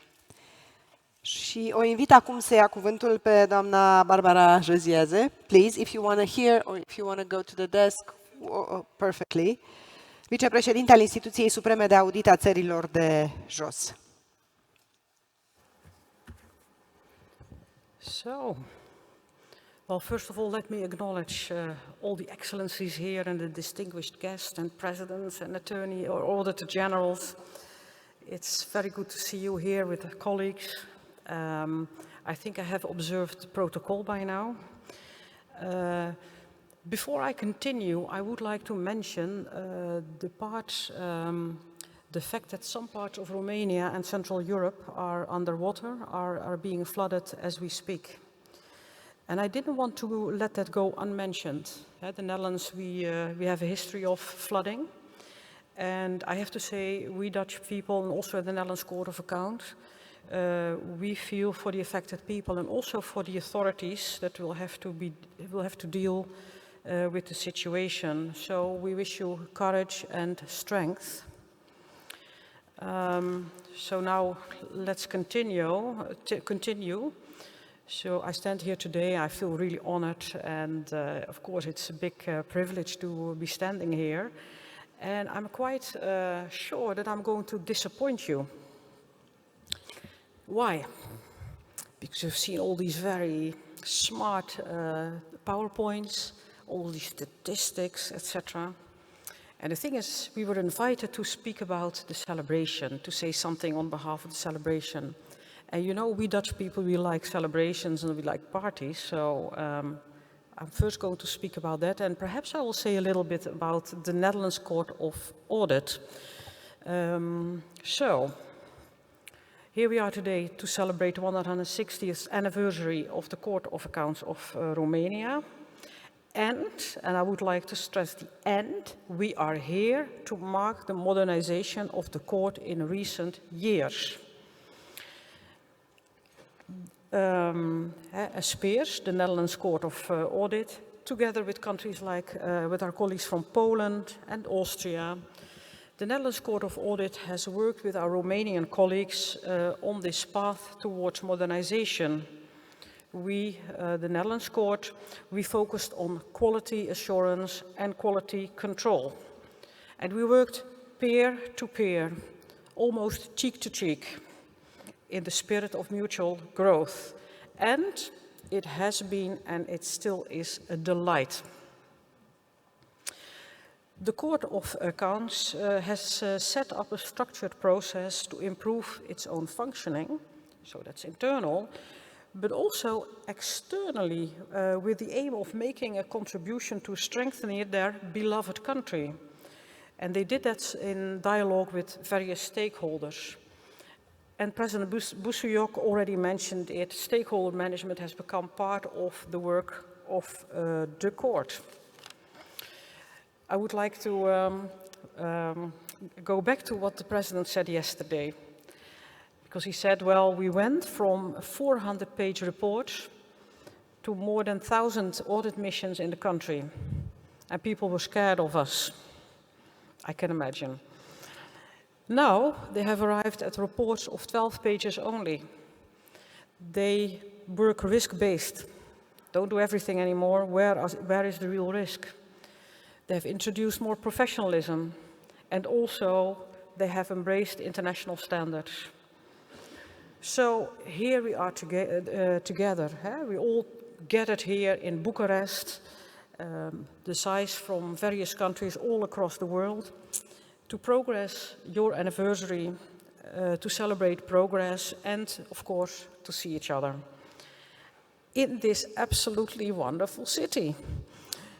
Și o invit acum să ia cuvântul pe doamna Barbara Jozieze. Please, if you want to hear or if you want to go to the desk, perfectly. Vicepreședinte al Instituției Supreme de Audit a Țărilor de Jos. So, well, first of all, let me acknowledge all the excellencies here and the distinguished guests and presidents and attorney or auditor generals. It's very good to see you here with the colleagues. I think I have observed the protocol by now. Before I continue, I would like to mention the fact that some parts of Romania and Central Europe are underwater, are being flooded as we speak. And I didn't want to let that go unmentioned. At the Netherlands, we have a history of flooding. And I have to say, we Dutch people, and also at the Netherlands Court of Accounts, we feel for the affected people and also for the authorities that will have to deal with the situation. So we wish you courage and strength. So now let's continue. So I stand here today, I feel really honored, and of course it's a big privilege to be standing here. And I'm quite sure that I'm going to disappoint you. Why? Because you've seen all these very smart PowerPoints, all these statistics, etc. And the thing is, we were invited to speak about the celebration, to say something on behalf of the celebration. And you know, we Dutch people, we like celebrations and we like parties, so I'm first going to speak about that, and perhaps I will say a little bit about the Netherlands Court of Audit. So, here we are today to celebrate the 160th anniversary of the Court of Accounts of Romania. And I would like to stress the end, we are here to mark the modernization of the court in recent years. Spears, the Netherlands Court of Audit, together with countries like, with our colleagues from Poland and Austria, the Netherlands Court of Audit has worked with our Romanian colleagues on this path towards modernization. We, the Netherlands Court, we focused on quality assurance and quality control. And we worked peer to peer, almost cheek to cheek, in the spirit of mutual growth. And it has been, and it still is, a delight. The Court of Accounts has set up a structured process to improve its own functioning, so that's internal, but also externally with the aim of making a contribution to strengthening their beloved country. And they did that in dialogue with various stakeholders. And President Buzuyok already mentioned it. Stakeholder management has become part of the work of the court. I would like to go back to what the President said yesterday. Because he said, well, we went from a 400-page report to more than 1,000 audit missions in the country. And people were scared of us. I can imagine. Now they have arrived at reports of 12 pages only. They work risk-based. Don't do everything anymore. Where is the real risk? They have introduced more professionalism, and also they have embraced international standards. So here we are together. We all gathered here in Bucharest, the size from various countries all across the world, to progress your anniversary, to celebrate progress, and of course to see each other in this absolutely wonderful city.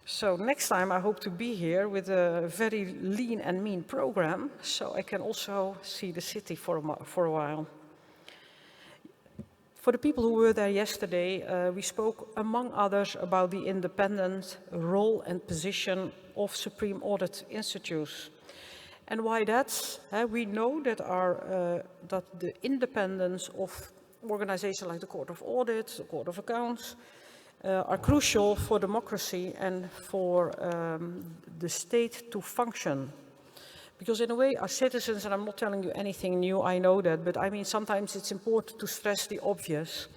So next time I hope to be here with a very lean and mean program, so I can also see the city for a while. For the people who were there yesterday, we spoke, among others, about the independent role and position of Supreme Audit Institutes. And why that? We know that, that the independence of organizations like the Court of Audit, the Court of Accounts, are crucial for democracy and for the state to function. Because in a way, our citizens, and I'm not telling you anything new, I know that, but I mean, sometimes it's important to stress the obvious.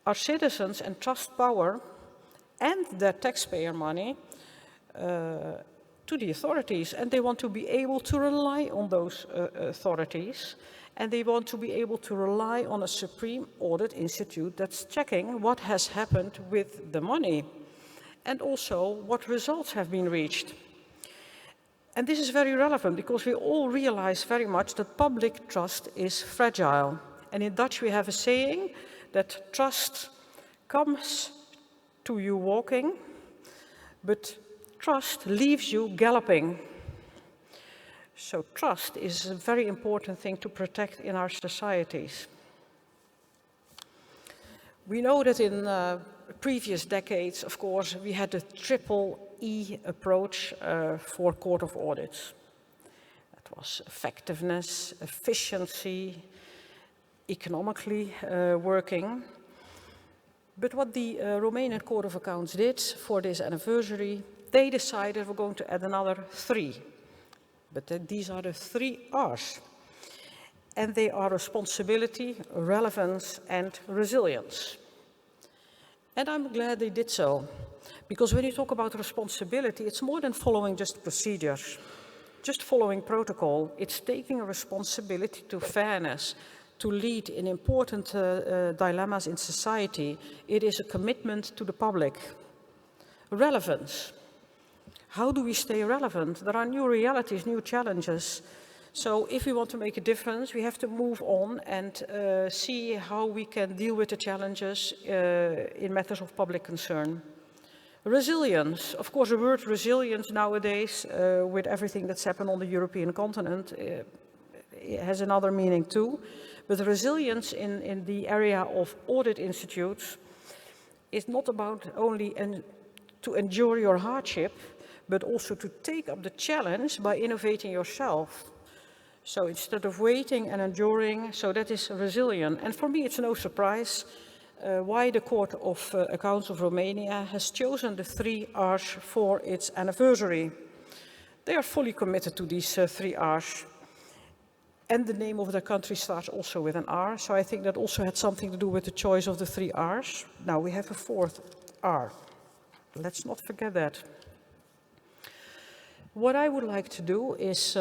Our citizens entrust power and their taxpayer money to the authorities, and they want to be able to rely on those authorities, and they want to be able to rely on a supreme audit institute that's checking what has happened with the money, and also what results have been reached. And this is very relevant because we all realize very much that public trust is fragile. And in Dutch we have a saying that trust comes to you walking, but trust leaves you galloping. So trust is a very important thing to protect in our societies. We know that in previous decades, of course, we had the triple E approach for Court of Audits. That was effectiveness, efficiency, economically working. But what the Romanian Court of Accounts did for this anniversary, they decided we're going to add another 3. But these are the 3 R's. And they are responsibility, relevance, and resilience. And I'm glad they did so. Because when you talk about responsibility, it's more than following just procedures, just following protocol. It's taking a responsibility to fairness, to lead in important dilemmas in society. It is a commitment to the public. Relevance. How do we stay relevant? There are new realities, new challenges. So if we want to make a difference, we have to move on and see how we can deal with the challenges in matters of public concern. Resilience. Of course, the word resilience nowadays, with everything that's happened on the European continent, it has another meaning too. But resilience in the area of audit institutes is not about only to endure your hardship, but also to take up the challenge by innovating yourself. So instead of waiting and enduring, so that is resilient. And for me, it's no surprise why the Court of Accounts of Romania has chosen the 3 R's for its anniversary. They are fully committed to these 3 R's. And the name of their country starts also with an R, so I think that also had something to do with the choice of the 3 R's. Now we have a 4th R. Let's not forget that. What I would like to do is,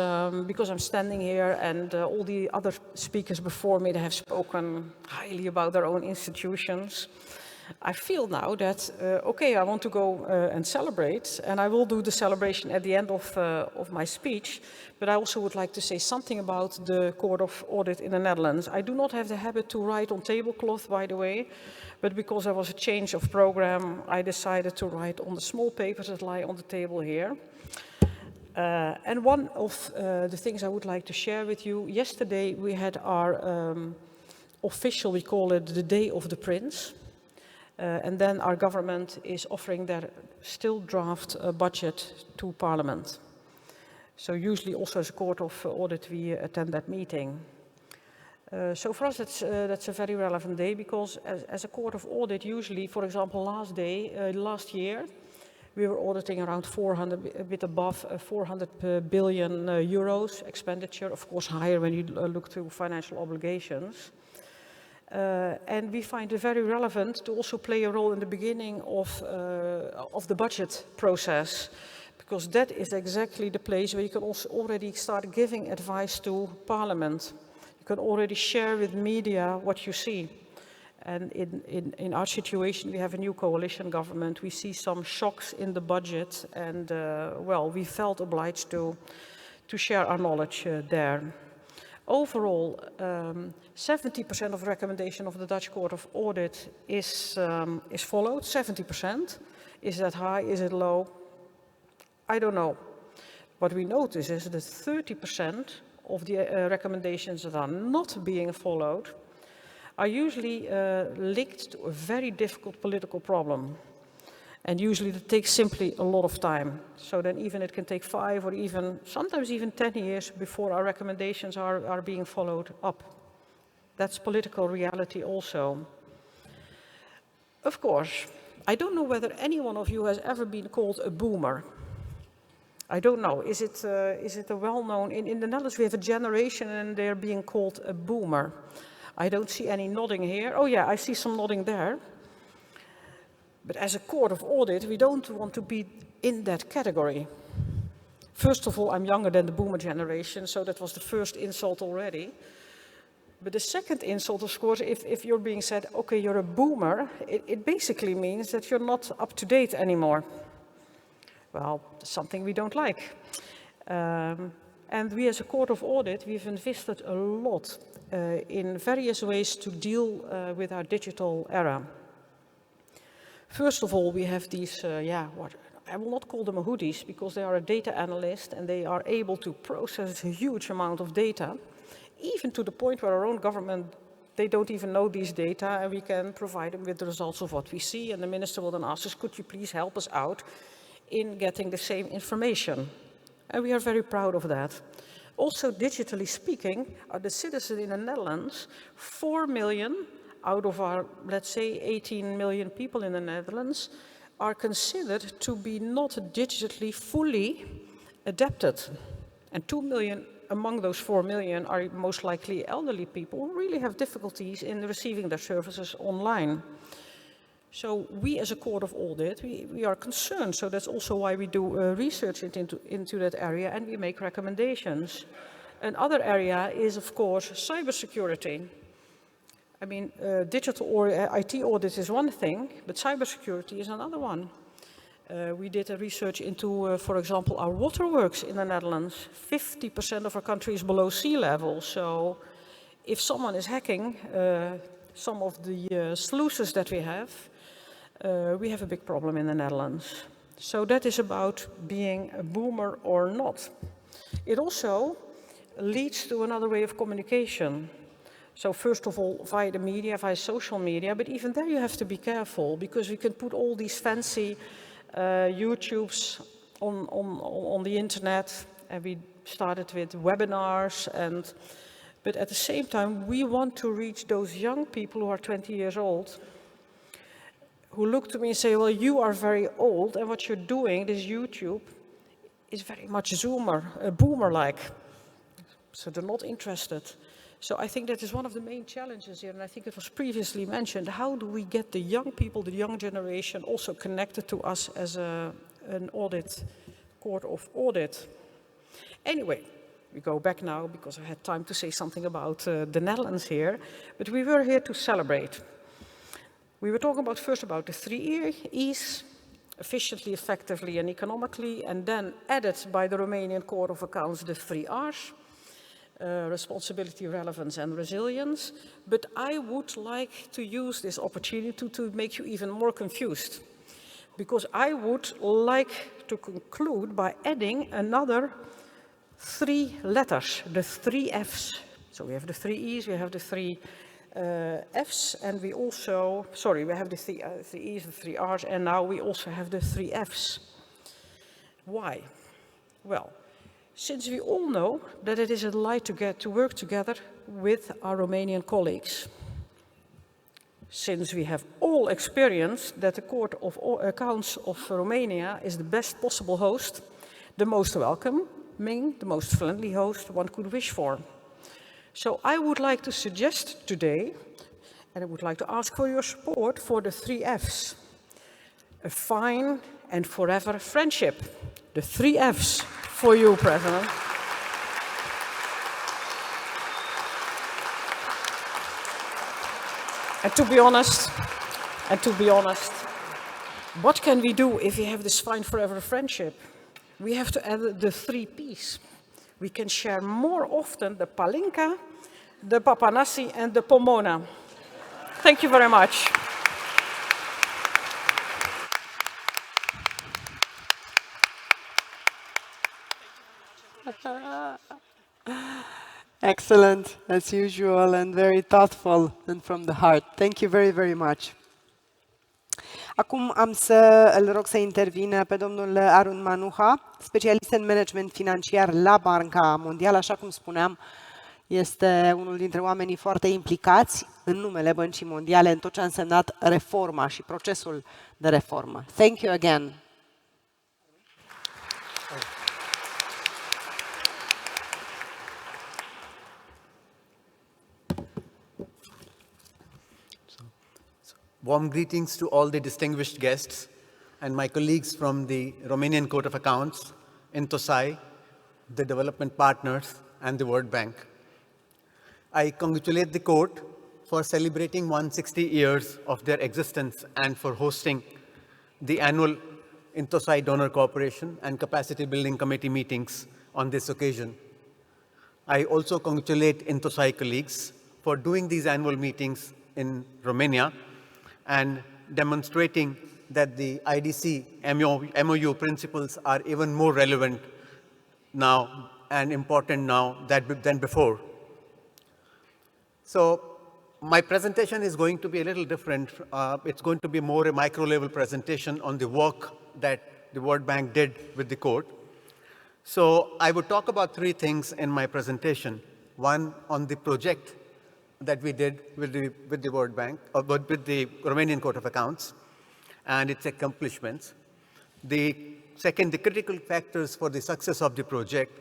because I'm standing here and all the other speakers before me, they have spoken highly about their own institutions. I feel now that, okay, I want to go and celebrate, and I will do the celebration at the end of my speech, but I also would like to say something about the Court of Audit in the Netherlands. I do not have the habit to write on tablecloth, by the way, but because there was a change of program, I decided to write on the small papers that lie on the table here. And one of the things I would like to share with you, yesterday we had our official, we call it the Day of the Prince. And then our government is offering their still draft budget to Parliament. So usually also as a Court of Audit we attend that meeting. So for us that's a very relevant day because as a Court of Audit usually, for example, last year, we were auditing around 400, a bit above 400 billion euros expenditure, of course higher when you look to financial obligations. And we find it very relevant to also play a role in the beginning of the budget process, because that is exactly the place where you can also already start giving advice to Parliament. You can already share with media what you see. And in our situation, we have a new coalition government. We see some shocks in the budget, and well, we felt obliged to share our knowledge there. Overall, 70% of the recommendation of the Dutch Court of Audit is followed. 70%. Is that high? Is it low? I don't know. What we notice is that 30% of the recommendations that are not being followed are usually linked to a very difficult political problem. And usually it takes simply a lot of time. So then even it can take 5 or even, sometimes even 10 years before our recommendations are being followed up. That's political reality also. Of course, I don't know whether any one of you has ever been called a boomer. I don't know, is it a well-known, in the Netherlands we have a generation and they're being called a boomer. I don't see any nodding here. Oh yeah, I see some nodding there. But as a court of audit, we don't want to be in that category. First of all, I'm younger than the boomer generation, so that was the first insult already. But the second insult, of course, if you're being said, okay, you're a boomer, it basically means that you're not up to date anymore. Well, that's something we don't like. And we as a court of audit, we've invested a lot in various ways to deal with our digital era. First of all, we have these, I will not call them hoodies because they are a data analyst and they are able to process a huge amount of data, even to the point where our own government, they don't even know these data and we can provide them with the results of what we see. And the minister will then ask us, could you please help us out in getting the same information? And we are very proud of that. Also, digitally speaking, the citizens in the Netherlands, 4 million out of our, let's say, 18 million people in the Netherlands, are considered to be not digitally fully adapted. And 2 million among those 4 million are most likely elderly people who really have difficulties in receiving their services online. So we as a court of audit, we are concerned. So that's also why we do research into that area and we make recommendations. Another area is, of course, cybersecurity. I mean, digital or IT audit is one thing, but cybersecurity is another one. We did a research into, for example, our waterworks in the Netherlands. 50% of our country is below sea level. So if someone is hacking some of the sluices that we have a big problem in the Netherlands. So that is about being a boomer or not. It also leads to another way of communication. So first of all, via the media, via social media, but even there you have to be careful because we can put all these fancy YouTubes on the internet, and we started with webinars, but at the same time we want to reach those young people who are 20 years old, who look to me and say, well, you are very old, and what you're doing, this YouTube, is very much boomer-like. So they're not interested. So I think that is one of the main challenges here, and I think it was previously mentioned. How do we get the young people, the young generation, also connected to us as an audit, court of audit? Anyway, we go back now because I had time to say something about the Netherlands here, but we were here to celebrate. We were talking first about the 3 E's, efficiently, effectively, and economically, and then added by the Romanian Court of Accounts the 3 R's. Responsibility, relevance, and resilience. But I would like to use this opportunity to make you even more confused. Because I would like to conclude by adding another 3 letters, the 3 F's. So we have the 3 E's, we have the 3 F's, and we also, we have the 3 E's, the 3 R's, and now we also have the 3 F's. Why? Well, since we all know that it is a delight to work together with our Romanian colleagues. Since we have all experienced that the Court of Accounts of Romania is the best possible host, the most welcoming, the most friendly host one could wish for. So I would like to suggest today, and I would like to ask for your support for the 3 F's. A fine and forever friendship. The 3 F's. For you, President. And to be honest, what can we do if we have this fine forever friendship? We have to add the 3 P's. We can share more often the palinka, the papanasi, and the pomona. Thank you very much. Excellent, as usual, and very thoughtful and from the heart. Thank you very, very much. Acum am să îl rog să intervină pe domnul Arun Manuha, specialist în management financiar la Banca Mondială. Așa cum spuneam, este unul dintre oamenii foarte implicați în numele Băncii Mondiale în tot ce a însemnat reforma și procesul de reformă. Thank you again. Warm greetings to all the distinguished guests and my colleagues from the Romanian Court of Accounts, INTOSAI, the development partners, and the World Bank. I congratulate the court for celebrating 160 years of their existence and for hosting the annual INTOSAI Donor Cooperation and Capacity Building Committee meetings on this occasion. I also congratulate INTOSAI colleagues for doing these annual meetings in Romania and demonstrating that the IDC MOU principles are even more relevant now and important now than before. So my presentation is going to be a little different. It's going to be more a micro-level presentation on the work that the World Bank did with the court. So I would talk about three things in my presentation. One, on the project that we did with the World Bank, or with the Romanian Court of Accounts and its accomplishments. The second, the critical factors for the success of the project.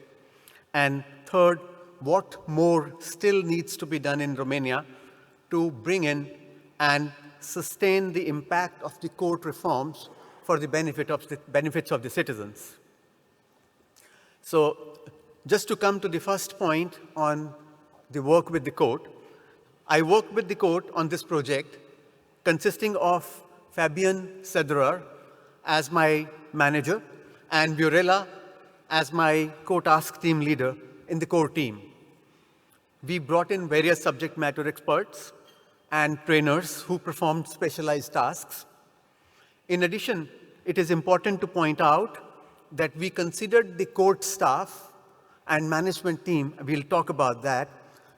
And third, what more still needs to be done in Romania to bring in and sustain the impact of the court reforms for the benefits of the citizens. So just to come to the first point on the work with the court, I worked with the court on this project consisting of Fabian Sederer as my manager and Viorela as my co-task team leader in the core team. We brought in various subject matter experts and trainers who performed specialized tasks. In addition, it is important to point out that we considered the court staff and management team, we'll talk about that,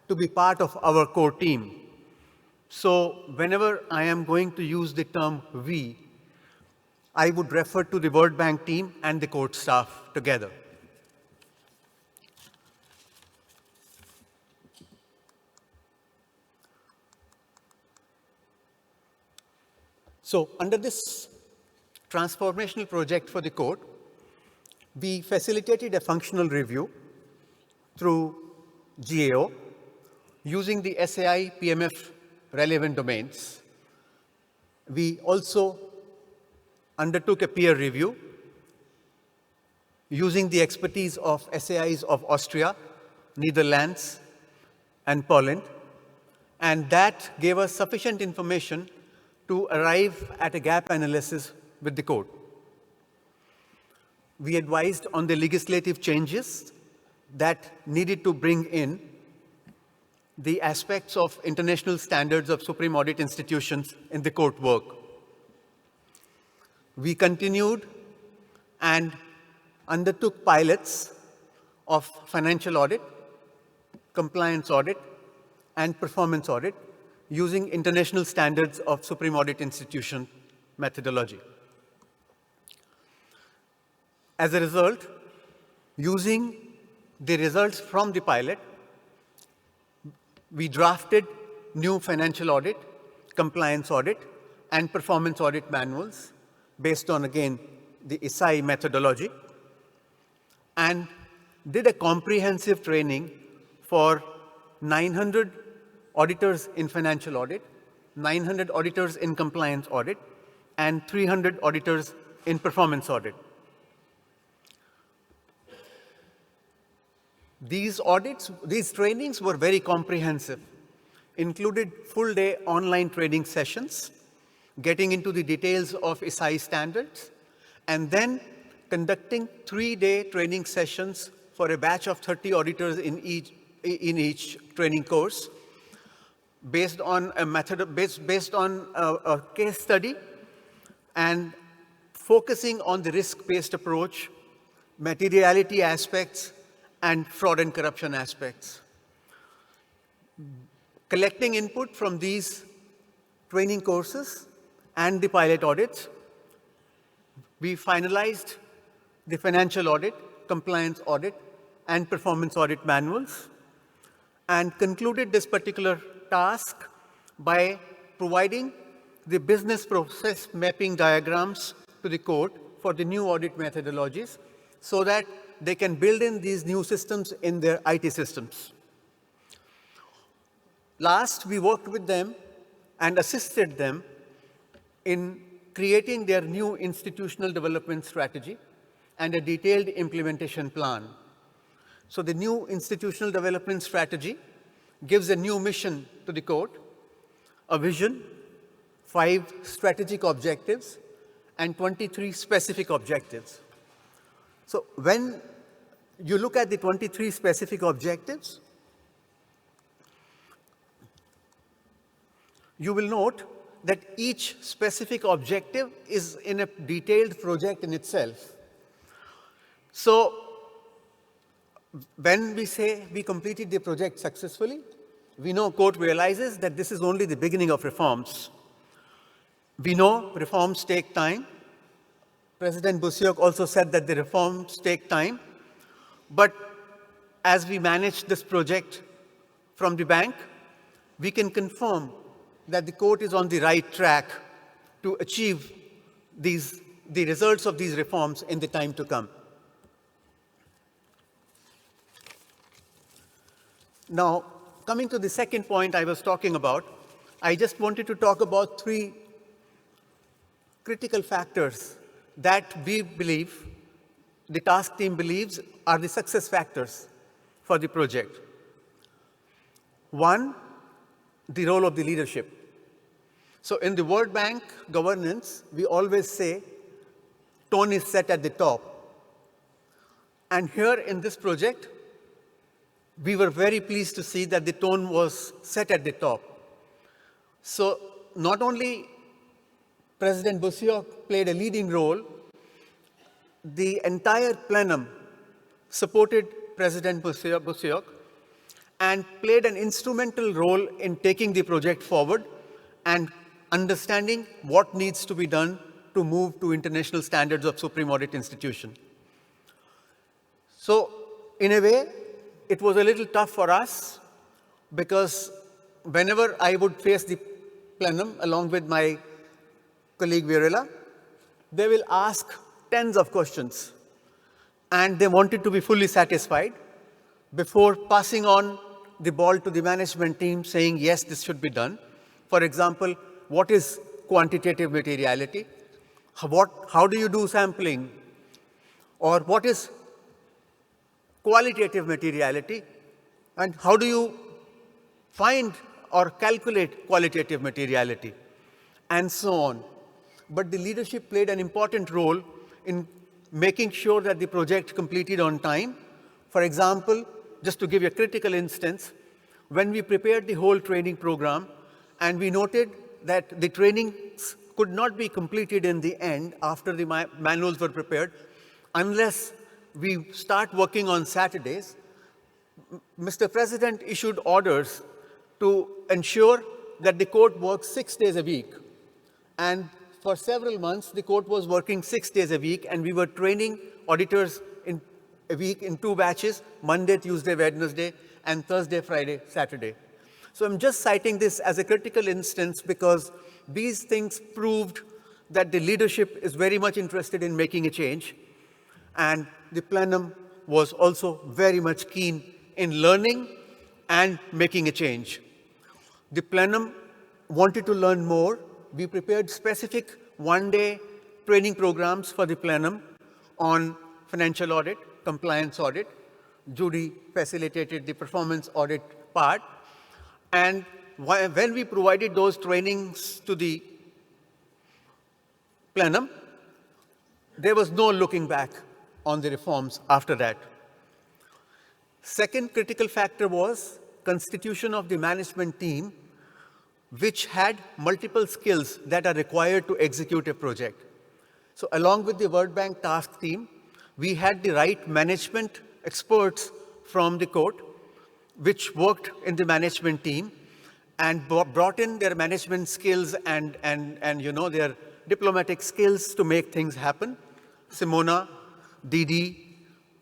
to be part of our core team. So whenever I am going to use the term we, I would refer to the World Bank team and the court staff together. So under this transformational project for the court, we facilitated a functional review through GAO using the SAI PMF relevant domains. We also undertook a peer review using the expertise of SAIs of Austria, Netherlands, and Poland, and that gave us sufficient information to arrive at a gap analysis with the court. We advised on the legislative changes that needed to bring in the aspects of international standards of supreme audit institutions in the court work. We continued and undertook pilots of financial audit, compliance audit, and performance audit using international standards of supreme audit institution methodology. As a result, using the results from the pilot, we drafted new financial audit, compliance audit, and performance audit manuals based on, again, the SAI methodology, and did a comprehensive training for 900 auditors in financial audit, 900 auditors in compliance audit, and 300 auditors in performance audit. These trainings were very comprehensive, included full-day online training sessions, getting into the details of SAI standards, and then conducting 3-day training sessions for a batch of 30 auditors in each training course, based on a case study and focusing on the risk-based approach, materiality aspects, and fraud and corruption aspects. Collecting input from these training courses and the pilot audits, we finalized the financial audit, compliance audit, and performance audit manuals, and concluded this particular task by providing the business process mapping diagrams to the court for the new audit methodologies so that they can build in these new systems in their IT systems. Last, we worked with them and assisted them in creating their new institutional development strategy and a detailed implementation plan. So the new institutional development strategy gives a new mission to the court, a vision, 5 strategic objectives, and 23 specific objectives. So when you look at the 23 specific objectives, you will note that each specific objective is in a detailed project in itself. So when we say we completed the project successfully, we know court realizes that this is only the beginning of reforms. We know reforms take time. President Busiok also said that the reforms take time. But as we manage this project from the bank, we can confirm that the court is on the right track to achieve the results of these reforms in the time to come. Now, coming to the second point I was talking about, I just wanted to talk about 3 critical factors that we believe, the task team believes, are the success factors for the project. 1, the role of the leadership. So in the World Bank governance, we always say tone is set at the top. And here in this project, we were very pleased to see that the tone was set at the top. So not only President Busiok played a leading role, the entire plenum supported President Busiok and played an instrumental role in taking the project forward and understanding what needs to be done to move to international standards of Supreme Audit Institution. So in a way, it was a little tough for us because whenever I would face the plenum along with my colleague Virela, they will ask tens of questions and they wanted to be fully satisfied before passing on the ball to the management team saying, yes, this should be done. For example, what is quantitative materiality? How do you do sampling? Or what is qualitative materiality? And how do you find or calculate qualitative materiality? And so on. But the leadership played an important role in making sure that the project completed on time. For example, just to give you a critical instance, when we prepared the whole training program and we noted that the trainings could not be completed in the end after the manuals were prepared unless we start working on Saturdays, Mr. President issued orders to ensure that the court works 6 days a week. And for several months, the court was working 6 days a week, and we were training auditors in a week in 2 batches, Monday, Tuesday, Wednesday, and Thursday, Friday, Saturday. So I'm just citing this as a critical instance because these things proved that the leadership is very much interested in making a change, and the plenum was also very much keen in learning and making a change. The plenum wanted to learn more. We prepared specific one-day training programs for the plenum on financial audit, compliance audit. Judy facilitated the performance audit part. And when we provided those trainings to the plenum, there was no looking back on the reforms after that. Second critical factor was constitution of the management team, which had multiple skills that are required to execute a project. So along with the World Bank task team, we had the right management experts from the court, which worked in the management team and brought in their management skills and their diplomatic skills to make things happen. Simona, Didi,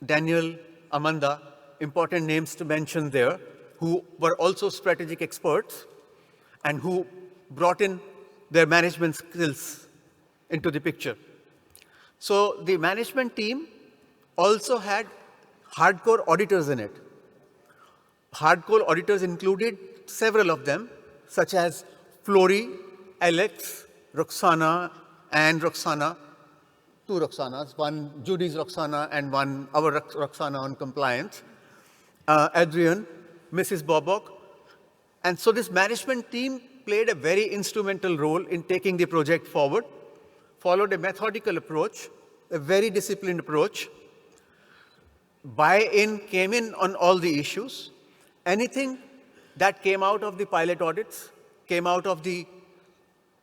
Daniel, Amanda, important names to mention there, who were also strategic experts and who brought in their management skills into the picture. So the management team also had hardcore auditors in it. Hardcore auditors included several of them, such as Flory, Alex, Roxana and Roxana, two Roxanas, one Judy's Roxana and one our Roxana on compliance, Adrian, Mrs. Bobok. And so this management team played a very instrumental role in taking the project forward, followed a methodical approach, a very disciplined approach. Buy-in came in on all the issues. Anything that came out of the pilot audits, came out of the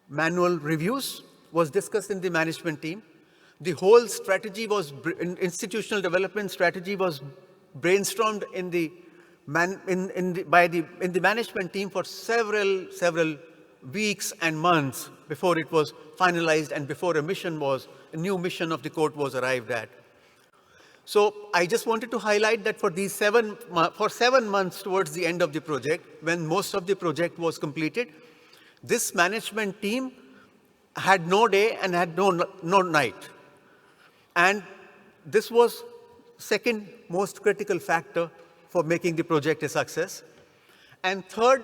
manual reviews, was discussed in the management team. The whole strategy was, institutional development strategy was brainstormed in the management team for several weeks and months before it was finalized and before a new mission of the court was arrived at. So I just wanted to highlight that for 7 months towards the end of the project, when most of the project was completed, this management team had no day and had no night. And this was second most critical factor for making the project a success. And third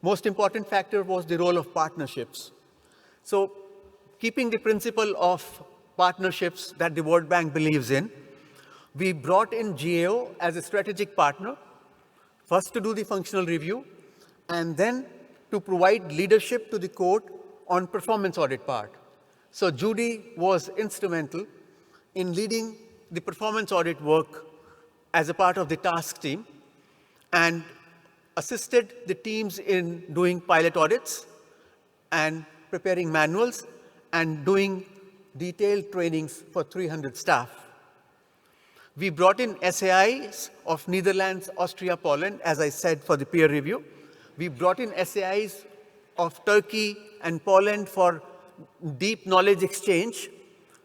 most important factor was the role of partnerships. So keeping the principle of partnerships that the World Bank believes in, we brought in GAO as a strategic partner, first to do the functional review, and then to provide leadership to the court on performance audit part. So Judy was instrumental in leading the performance audit work as a part of the task team and assisted the teams in doing pilot audits and preparing manuals and doing detailed trainings for 300 staff. We brought in SAIs of Netherlands, Austria, Poland, as I said, for the peer review. We brought in SAIs of Turkey and Poland for deep knowledge exchange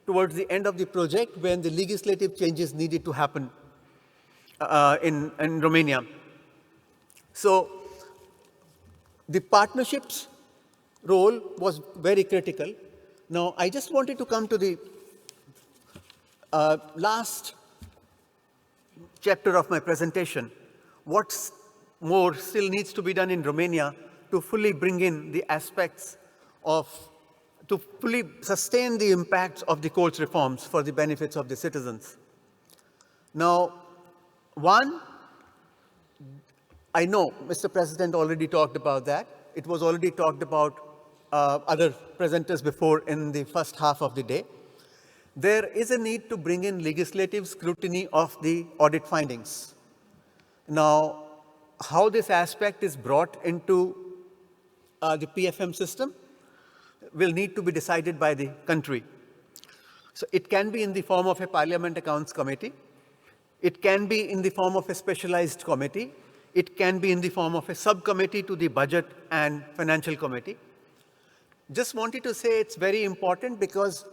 towards the end of the project when the legislative changes needed to happen in Romania. So the partnerships role was very critical. Now, I just wanted to come to the last chapter of my presentation. What more still needs to be done in Romania to fully bring in the aspects of, to fully sustain the impacts of the court's reforms for the benefits of the citizens. Now, one, I know Mr. President already talked about that. It was already talked about other presenters before in the first half of the day. There is a need to bring in legislative scrutiny of the audit findings. Now, how this aspect is brought into the PFM system will need to be decided by the country. So it can be in the form of a Parliament Accounts Committee. It can be in the form of a specialized committee. It can be in the form of a subcommittee to the Budget and Financial Committee. Just wanted to say it's very important because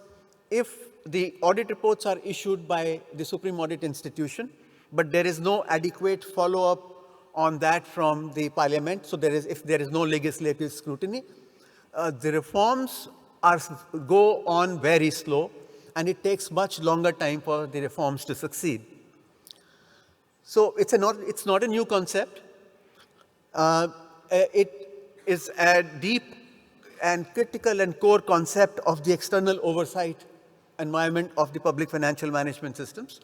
if the audit reports are issued by the Supreme Audit Institution, but there is no adequate follow-up on that from the Parliament, so if there is no legislative scrutiny, the reforms go on very slow, and it takes much longer time for the reforms to succeed. So it's not a new concept. It is a deep and critical and core concept of the external oversight environment of the public financial management systems.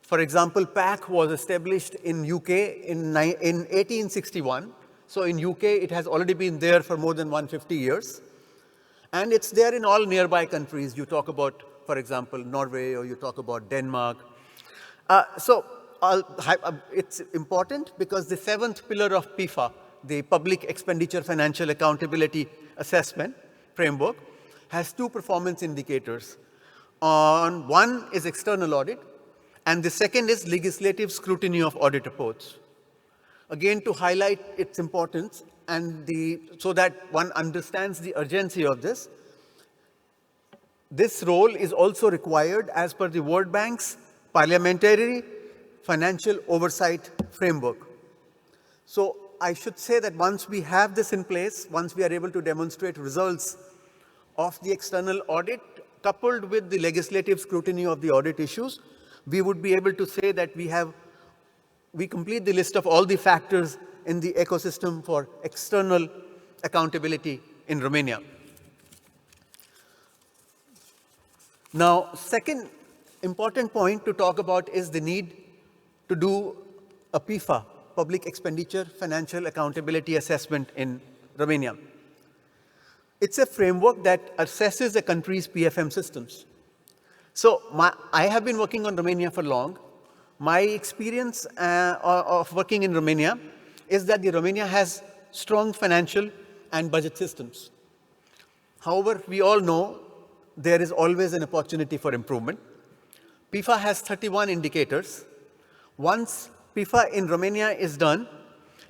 For example, PAC was established in UK in 1861. So in UK, it has already been there for more than 150 years. And it's there in all nearby countries. You talk about, for example, Norway, or you talk about Denmark. It's important because the 7th pillar of PIFA, the Public Expenditure Financial Accountability Assessment Framework, has 2 performance indicators. One is external audit, and the second is legislative scrutiny of audit reports. Again, to highlight its importance and so that one understands the urgency of this, this role is also required as per the World Bank's Parliamentary Financial Oversight Framework. So I should say that once we have this in place, once we are able to demonstrate results of the external audit, coupled with the legislative scrutiny of the audit issues, we would be able to say that we complete the list of all the factors in the ecosystem for external accountability in Romania. Now, second important point to talk about is the need to do a PIFA, Public Expenditure Financial Accountability Assessment in Romania. It's a framework that assesses a country's PFM systems. So I have been working on Romania for long. My experience of working in Romania is that Romania has strong financial and budget systems. However, we all know there is always an opportunity for improvement. PIFA has 31 indicators. Once PIFA in Romania is done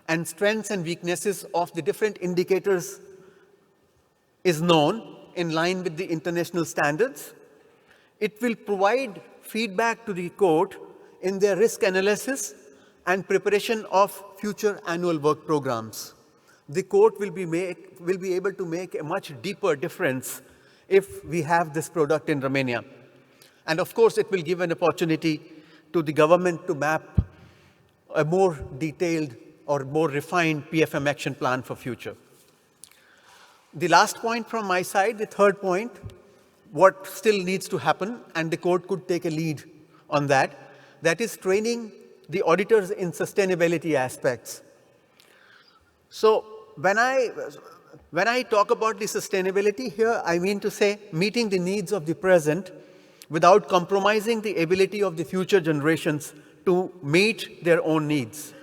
and strengths and weaknesses of the different indicators is known in line with the international standards, it will provide feedback to the court in their risk analysis and preparation of future annual work programs. The court will be able to make a much deeper difference if we have this product in Romania. And of course, it will give an opportunity to the government to map a more detailed or more refined PFM action plan for future. The last point from my side, the third point, what still needs to happen, and the court could take a lead on that, that is training the auditors in sustainability aspects. So when I talk about the sustainability here, I mean to say meeting the needs of the present without compromising the ability of the future generations to meet their own needs.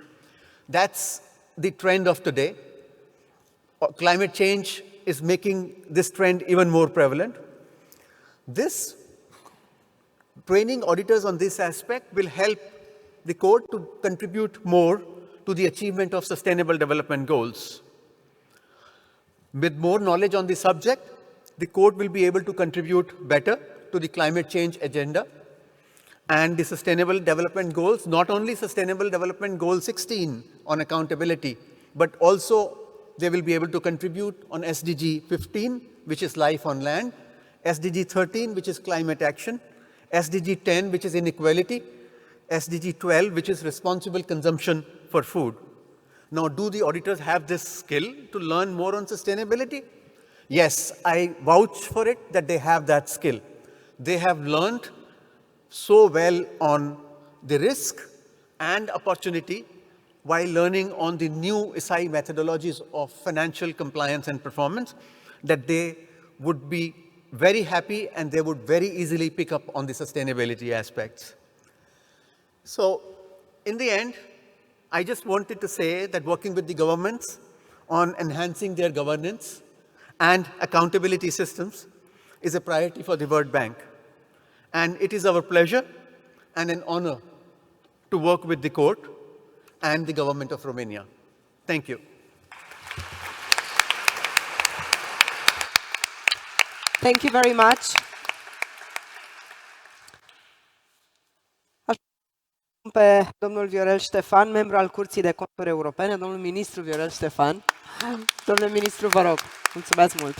That's the trend of today. Climate change is making this trend even more prevalent. This training auditors on this aspect will help the court to contribute more to the achievement of sustainable development goals. With more knowledge on the subject, the court will be able to contribute better to the climate change agenda and the sustainable development goals, not only sustainable development goal 16 on accountability, but also they will be able to contribute on SDG 15, which is life on land, SDG 13, which is climate action, SDG 10, which is inequality, SDG 12, which is responsible consumption for food. Now, do the auditors have this skill to learn more on sustainability? Yes, I vouch for it that they have that skill. They have learned so well on the risk and opportunity while learning on the new SI methodologies of financial compliance and performance that they would be very happy and they would very easily pick up on the sustainability aspects. So, in the end, I just wanted to say that working with the governments on enhancing their governance and accountability systems is a priority for the World Bank. And it is our pleasure and an honor to work with the court and the government of Romania. Thank you. Thank you very much. Pe domnul Viorel Ștefan, membru al Curții de Conturi Europene, domnul ministru Viorel Ștefan. Domnule ministru, vă rog, mulțumesc mult.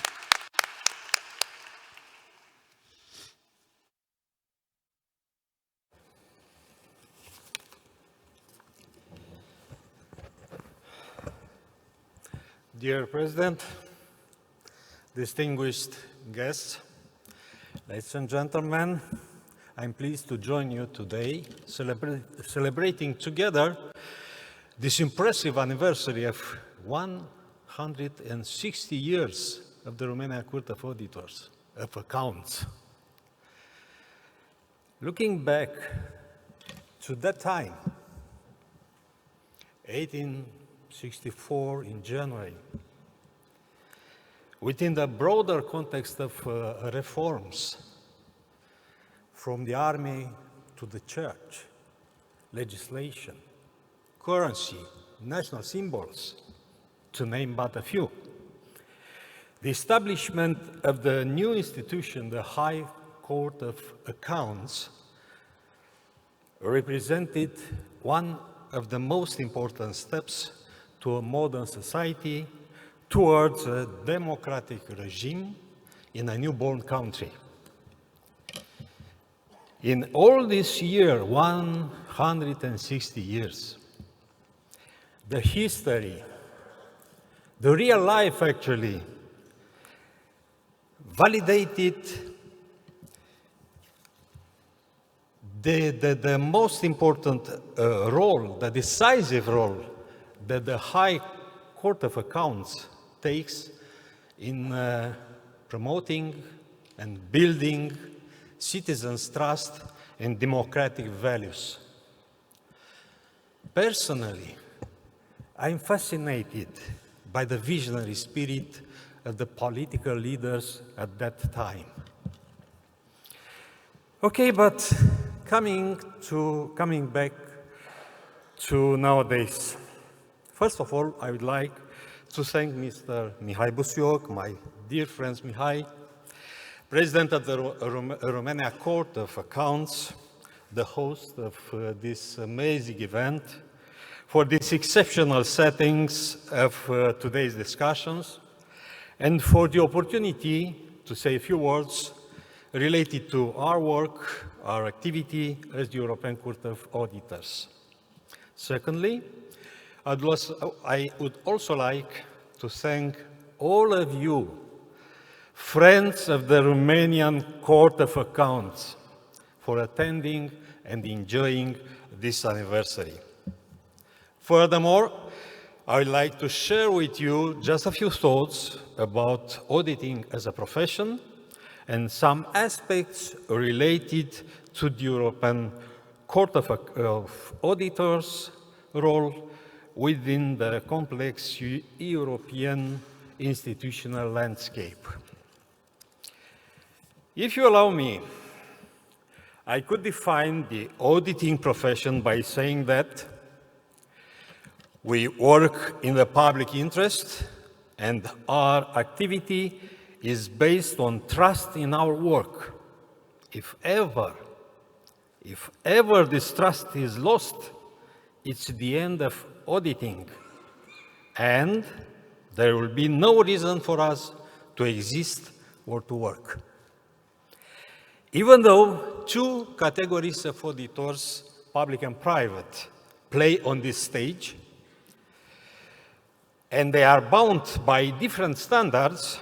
Dear President, distinguished guests, ladies and gentlemen, I'm pleased to join you today, celebrating together this impressive anniversary of 160 years of the Romanian Court of Auditors, of Accounts. Looking back to that time, 1864 in January, within the broader context of reforms, from the army to the church, legislation, currency, national symbols, to name but a few. The establishment of the new institution, the High Court of Accounts, represented one of the most important steps to a modern society towards a democratic regime in a newborn country. In all this year, 160 years, the history, the real life actually, validated The most important role, the decisive role that the High Court of Accounts takes in promoting and building citizens' trust in democratic values. Personally, I'm fascinated by the visionary spirit of the political leaders at that time. Okay, but coming back to nowadays, first of all, I would like to thank Mr. Mihai Busiok, my dear friend Mihai, President of the Romania Court of Accounts, the host of this amazing event, for these exceptional settings of today's discussions, and for the opportunity to say a few words related to our work, our activity as the European Court of Auditors. Secondly, I would also like to thank all of you, friends of the Romanian Court of Accounts, for attending and enjoying this anniversary. Furthermore, I would like to share with you just a few thoughts about auditing as a profession and some aspects related to the European Court of Auditors' role within the complex European institutional landscape. If you allow me, I could define the auditing profession by saying that we work in the public interest and our activity is based on trust in our work. If ever this trust is lost, it's the end of auditing, and there will be no reason for us to exist or to work. Even though two categories of auditors, public and private, play on this stage, and they are bound by different standards,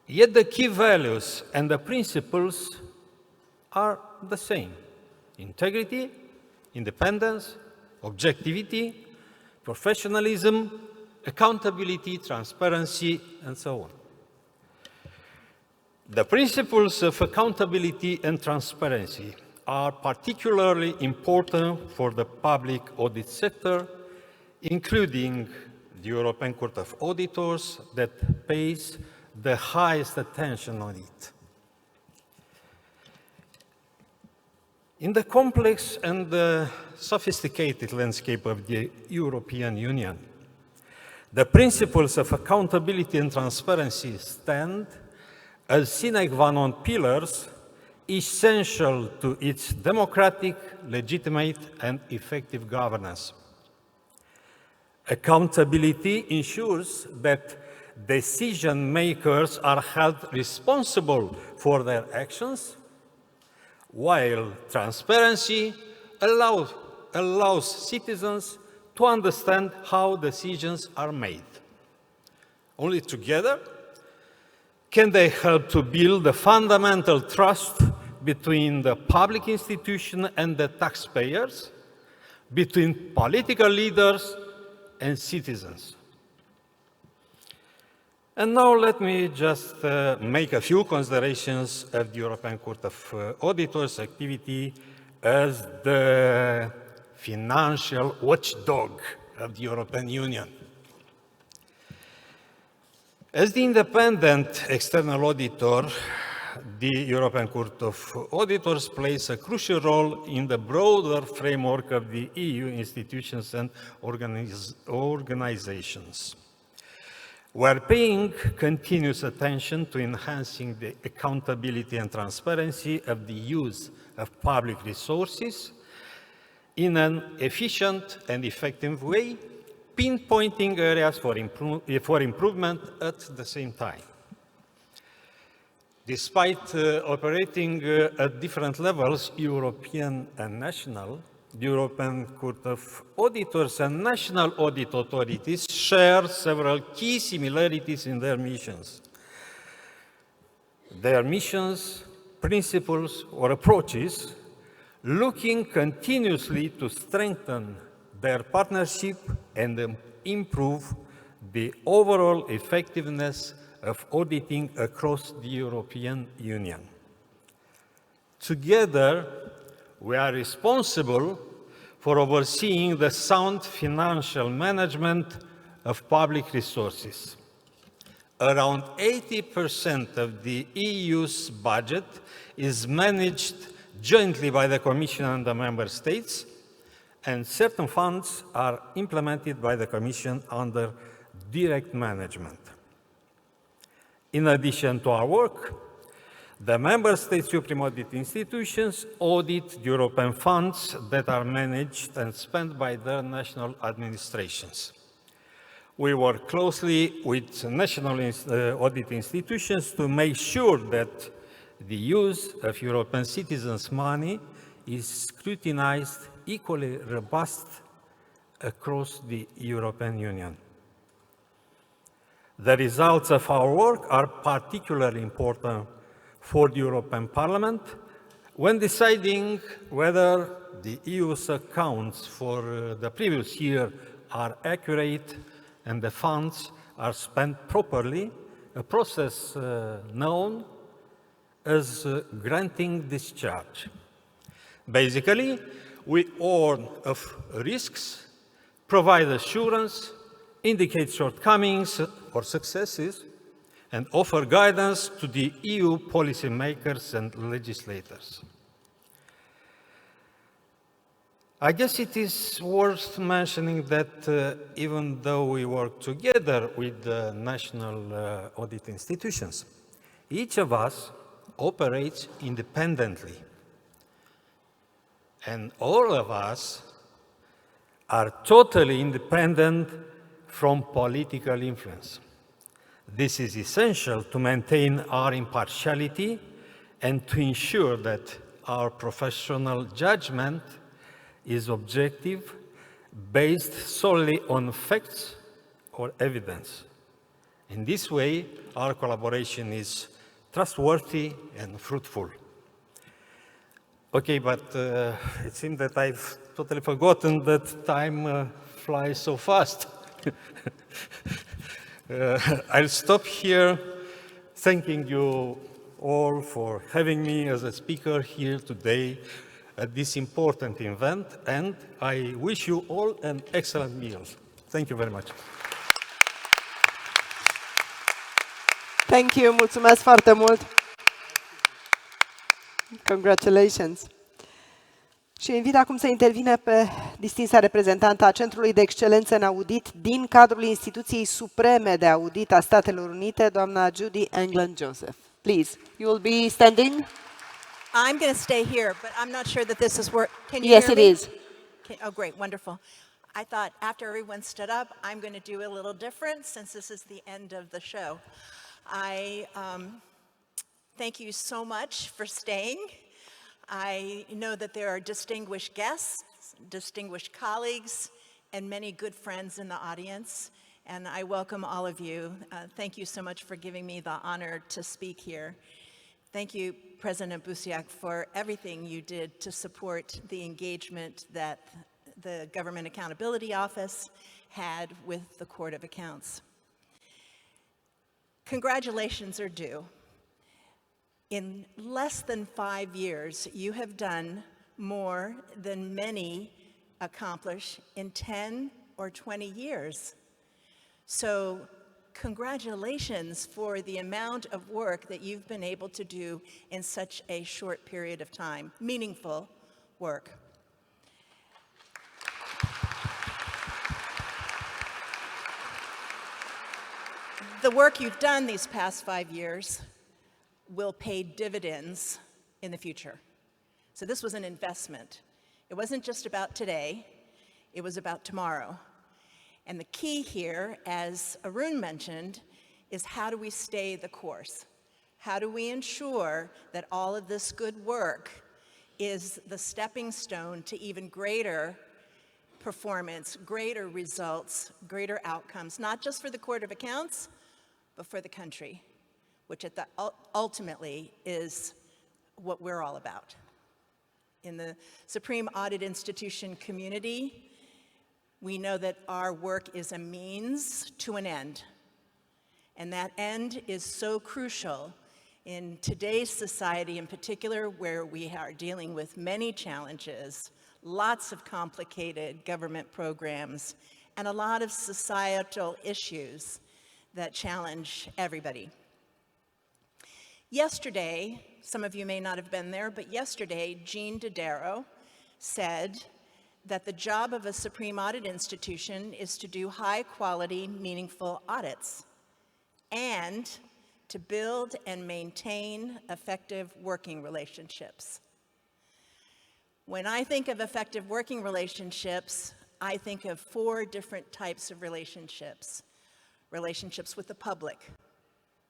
yet the key values and the principles are the same: integrity, independence, objectivity, professionalism, accountability, transparency, and so on. The principles of accountability and transparency are particularly important for the public audit sector, including the European Court of Auditors that pays the highest attention on it. In the complex and sophisticated landscape of the European Union, the principles of accountability and transparency stand as sine qua non pillars essential to its democratic, legitimate, and effective governance. Accountability ensures that decision makers are held responsible for their actions, while transparency allows citizens to understand how decisions are made. Only together can they help to build the fundamental trust between the public institution and the taxpayers, between political leaders and citizens. And now let me just make a few considerations of the European Court of Auditors' activity as the financial watchdog of the European Union. As the independent external auditor, the European Court of Auditors plays a crucial role in the broader framework of the EU institutions and organizations. We are paying continuous attention to enhancing the accountability and transparency of the use of public resources in an efficient and effective way, pinpointing areas for improvement at the same time. Despite operating at different levels, European and national, the European Court of Auditors and national audit authorities share several key similarities in their missions. Their missions, principles, or approaches looking continuously to strengthen their partnership and improve the overall effectiveness of auditing across the European Union. Together, we are responsible for overseeing the sound financial management of public resources. Around 80% of the EU's budget is managed jointly by the Commission and the Member States, and certain funds are implemented by the Commission under direct management. In addition to our work, the Member States' Supreme Audit institutions audit the European funds that are managed and spent by their national administrations. We work closely with national audit institutions to make sure that the use of European citizens' money is scrutinized equally robust across the European Union. The results of our work are particularly important for the European Parliament when deciding whether the EU's accounts for the previous year are accurate and the funds are spent properly, a process known as granting discharge. Basically, we warn of risks, provide assurance, indicate shortcomings or successes, and offer guidance to the EU policymakers and legislators. I guess it is worth mentioning that even though we work together with the national audit institutions, each of us operates independently. And all of us are totally independent from political influence. This is essential to maintain our impartiality and to ensure that our professional judgment is objective, based solely on facts or evidence. In this way, our collaboration is trustworthy and fruitful. Okay, but it seems that I've totally forgotten that time flies so fast. I'll stop here, thanking you all for having me as a speaker here today at this important event, and I wish you all an excellent meal. Thank you very much. Thank you, mulțumesc foarte mult. Congratulations. Și invit acum să intervină pe distinsa reprezentantă a Centrului de Excelență în Audit din cadrul Instituției Supreme de Audit a Statelor Unite, doamna Judy England-Joseph. Please, you will be standing. I'm going to stay here, but I'm not sure that this is where. Can you Yes, hear it me? is. Oh, great, wonderful. I thought after everyone stood up, I'm going to do a little different since this is the end of the show. I thank you so much for staying. I know that there are distinguished guests, distinguished colleagues, and many good friends in the audience, and I welcome all of you. Thank you so much for giving me the honor to speak here. Thank you, President Busiak, for everything you did to support the engagement that the Government Accountability Office had with the Court of Accounts. Congratulations are due. In less than 5 years, you have done more than many accomplish in 10 or 20 years. So congratulations for the amount of work that you've been able to do in such a short period of time, meaningful work. The work you've done these past 5 years will pay dividends in the future. So this was an investment. It wasn't just about today, it was about tomorrow. And the key here, as Arun mentioned, is how do we stay the course? How do we ensure that all of this good work is the stepping stone to even greater performance, greater results, greater outcomes, not just for the Court of Accounts, but for the country, which ultimately is what we're all about. In the Supreme Audit Institution community, we know that our work is a means to an end. And that end is so crucial in today's society in particular, where we are dealing with many challenges, lots of complicated government programs, and a lot of societal issues that challenge everybody. Yesterday, some of you may not have been there, but yesterday, Jean Dodaro said that the job of a Supreme Audit Institution is to do high-quality, meaningful audits and to build and maintain effective working relationships. When I think of effective working relationships, I think of 4 different types of relationships. Relationships with the public.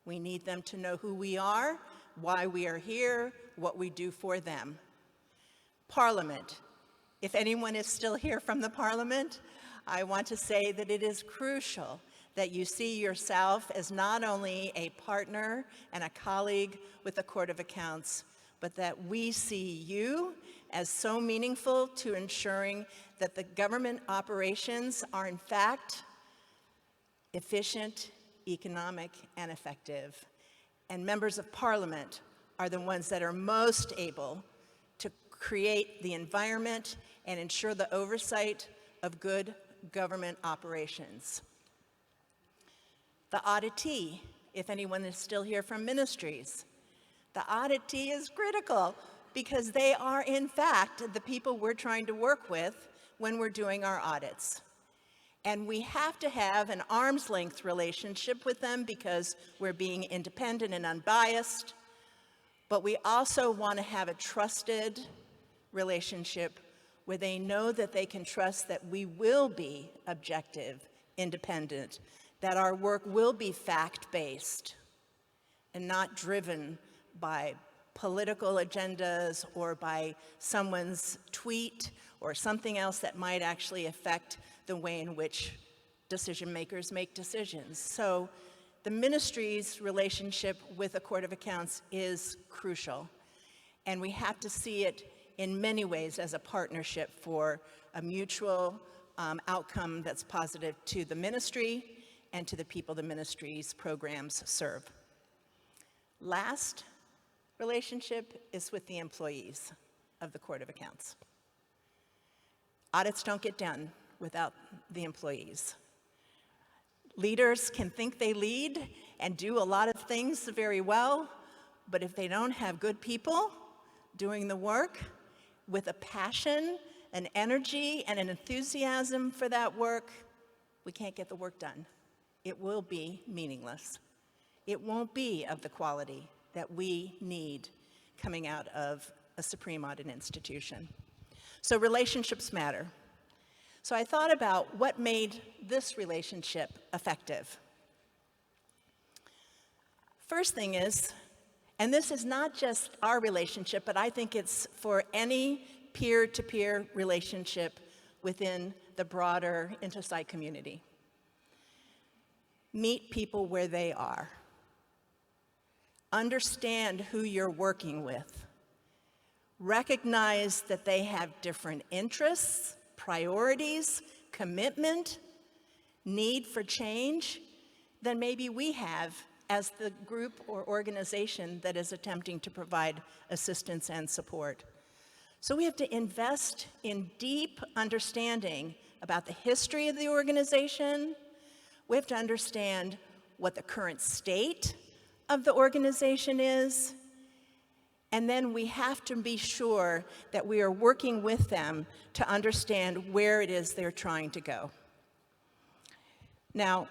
We need them to know who we are, why we are here, what we do for them. Parliament. If anyone is still here from the Parliament, I want to say that it is crucial that you see yourself as not only a partner and a colleague with the Court of Accounts, but that we see you as so meaningful to ensuring that the government operations are in fact efficient, economic, and effective. And members of Parliament are the ones that are most able to create the environment and ensure the oversight of good government operations. The auditee, if anyone is still here from ministries, the auditee is critical because they are, in fact, the people we're trying to work with when we're doing our audits. And we have to have an arm's length relationship with them because we're being independent and unbiased, but we also want to have a trusted relationship where they know that they can trust that we will be objective, independent, that our work will be fact-based and not driven by political agendas or by someone's tweet or something else that might actually affect the way in which decision makers make decisions. So the ministry's relationship with the Court of Accounts is crucial, and we have to see it in many ways as a partnership for a mutual outcome that's positive to the ministry and to the people the ministry's programs serve. Last relationship is with the employees of the Court of Accounts. Audits don't get done without the employees. Leaders can think they lead and do a lot of things very well, but if they don't have good people doing the work with a passion, an energy, and an enthusiasm for that work, we can't get the work done. It will be meaningless. It won't be of the quality that we need coming out of a Supreme Audit Institution. So relationships matter. So I thought about what made this relationship effective. First thing is, and this is not just our relationship, but I think it's for any peer-to-peer relationship within the broader Intosite community. Meet people where they are. Understand who you're working with. Recognize that they have different interests, priorities, commitment, need for change than maybe we have as the group or organization that is attempting to provide assistance and support. So we have to invest in deep understanding about the history of the organization. We have to understand what the current state of the organization is, and then we have to be sure that we are working with them to understand where it is they're trying to go. Now,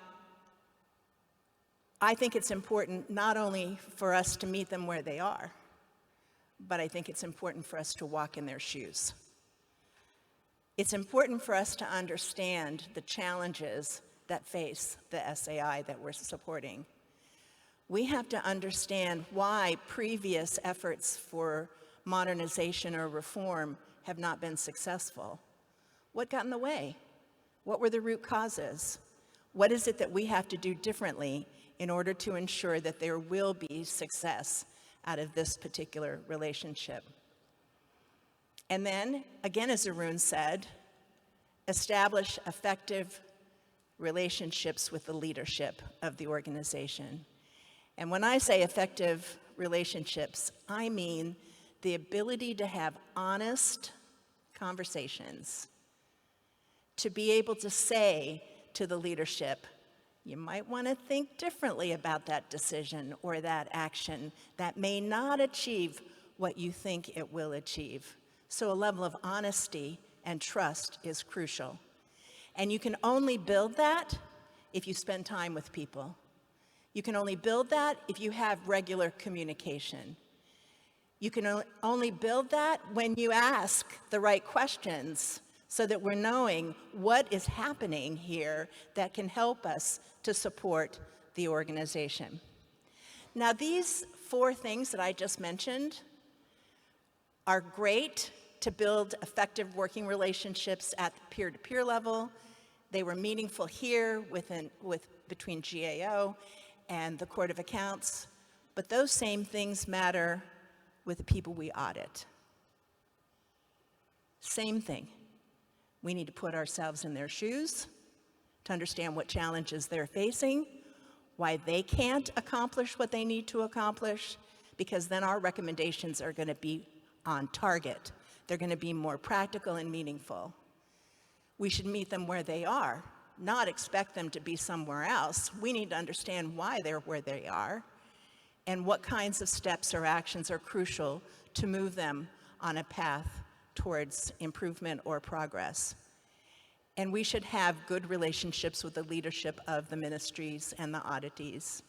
I think it's important not only for us to meet them where they are, but I think it's important for us to walk in their shoes. It's important for us to understand the challenges that face the SAI that we're supporting. We have to understand why previous efforts for modernization or reform have not been successful. What got in the way? What were the root causes? What is it that we have to do differently in order to ensure that there will be success out of this particular relationship? And then, again, as Arun said, establish effective relationships with the leadership of the organization. And when I say effective relationships, I mean the ability to have honest conversations, to be able to say to the leadership, you might want to think differently about that decision or that action that may not achieve what you think it will achieve. So a level of honesty and trust is crucial. And you can only build that if you spend time with people. You can only build that if you have regular communication. You can only build that when you ask the right questions so that we're knowing what is happening here that can help us to support the organization. Now, these 4 things that I just mentioned are great to build effective working relationships at the peer-to-peer level. They were meaningful here between GAO and the Court of Accounts, but those same things matter with the people we audit. Same thing. We need to put ourselves in their shoes to understand what challenges they're facing, why they can't accomplish what they need to accomplish, because then our recommendations are going to be on target. They're going to be more practical and meaningful. We should meet them where they are, not expect them to be somewhere else. We need to understand why they're where they are and what kinds of steps or actions are crucial to move them on a path towards improvement or progress. And we should have good relationships with the leadership of the ministries and the auditees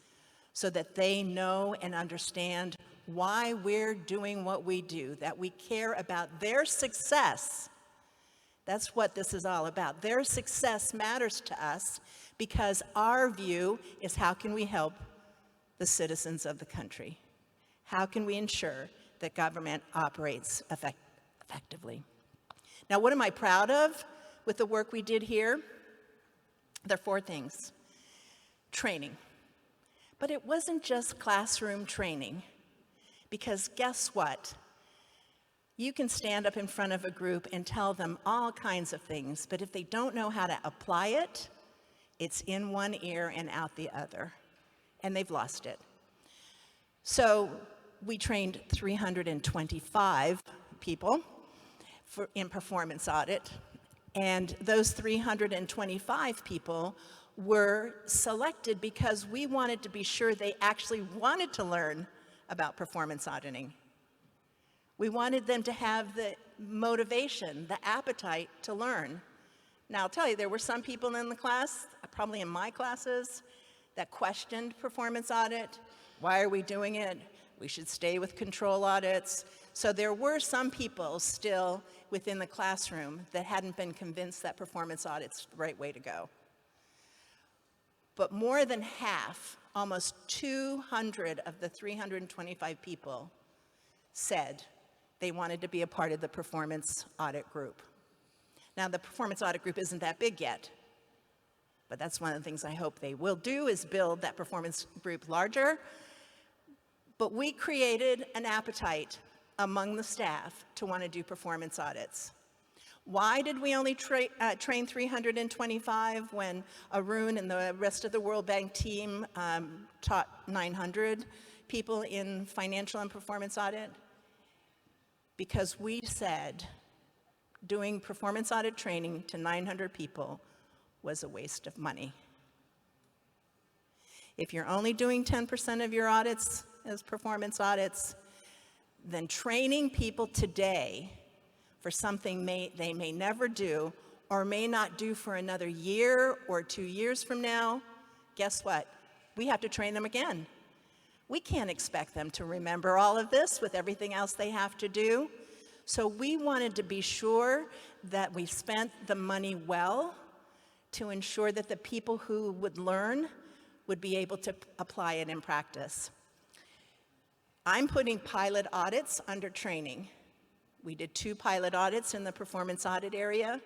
so that they know and understand why we're doing what we do, that we care about their success. That's what this is all about. Their success matters to us because our view is how can we help the citizens of the country? How can we ensure that government operates effectively? Now, what am I proud of with the work we did here? There are 4 things. Training. But it wasn't just classroom training, because guess what? You can stand up in front of a group and tell them all kinds of things, but if they don't know how to apply it, it's in one ear and out the other, and they've lost it. So we trained 325 people in performance audit, and those 325 people were selected because we wanted to be sure they actually wanted to learn about performance auditing. We wanted them to have the motivation, the appetite to learn. Now, I'll tell you, there were some people in the class, probably in my classes, that questioned performance audit. Why are we doing it? We should stay with control audits. So there were some people still within the classroom that hadn't been convinced that performance audit's the right way to go. But more than half, almost 200 of the 325 people said they wanted to be a part of the performance audit group. Now, the performance audit group isn't that big yet, but that's one of the things I hope they will do is build that performance group larger. But we created an appetite among the staff to want to do performance audits. Why did we only train 325 when Arun and the rest of the World Bank team taught 900 people in financial and performance audit? Because we said doing performance audit training to 900 people was a waste of money. If you're only doing 10% of your audits as performance audits, then training people today for something they may never do or may not do for another year or 2 years from now, guess what? We have to train them again. We can't expect them to remember all of this with everything else they have to do. So we wanted to be sure that we spent the money well to ensure that the people who would learn would be able to apply it in practice. I'm putting pilot audits under training. We did 2 pilot audits in the performance audit area.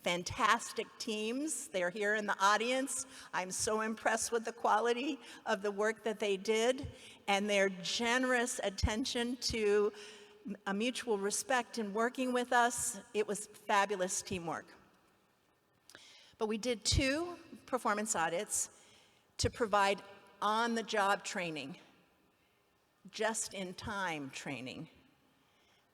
Fantastic teams. They're here in the audience. I'm so impressed with the quality of the work that they did and their generous attention to a mutual respect in working with us. It was fabulous teamwork. But we did 2 performance audits to provide on-the-job training, just-in-time training,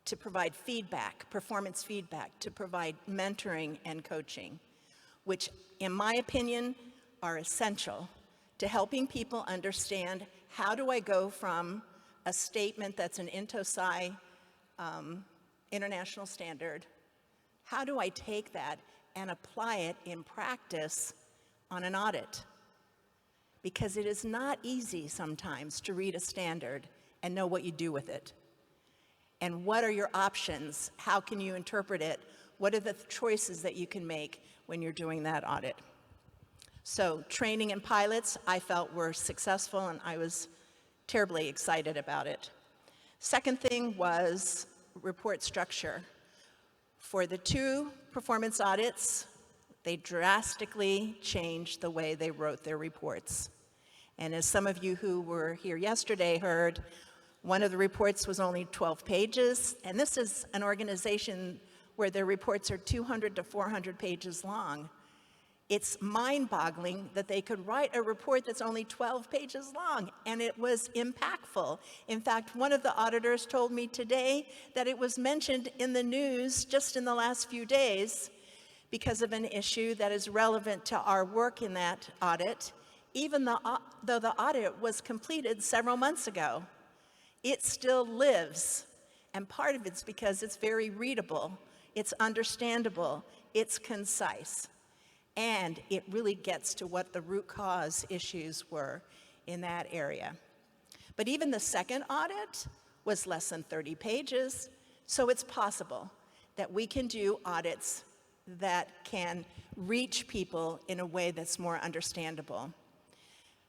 to provide feedback, performance feedback, to provide mentoring and coaching, which, in my opinion, are essential to helping people understand how do I go from a statement that's an INTOSI international standard, how do I take that and apply it in practice on an audit? Because it is not easy sometimes to read a standard and know what you do with it. And what are your options? How can you interpret it? What are the choices that you can make when you're doing that audit? So training and pilots, I felt were successful, and I was terribly excited about it. Second thing was report structure. For the 2 performance audits, they drastically changed the way they wrote their reports. And as some of you who were here yesterday heard, one of the reports was only 12 pages, and this is an organization where their reports are 200 to 400 pages long. It's mind-boggling that they could write a report that's only 12 pages long, and it was impactful. In fact, one of the auditors told me today that it was mentioned in the news just in the last few days because of an issue that is relevant to our work in that audit, even though the audit was completed several months ago. It still lives, and part of it's because it's very readable, it's understandable, it's concise. And it really gets to what the root cause issues were in that area. But even the second audit was less than 30 pages, so it's possible that we can do audits that can reach people in a way that's more understandable.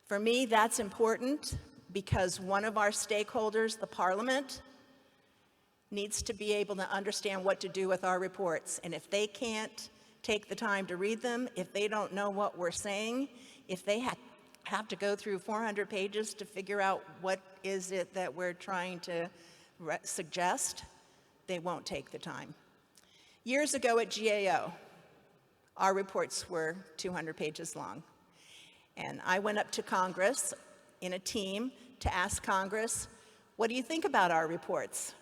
For me, that's important because one of our stakeholders, the Parliament, needs to be able to understand what to do with our reports. And if they can't take the time to read them, if they don't know what we're saying, if they have to go through 400 pages to figure out what is it that we're trying to suggest, they won't take the time. Years ago at GAO, our reports were 200 pages long. And I went up to Congress in a team to ask Congress, what do you think about our reports?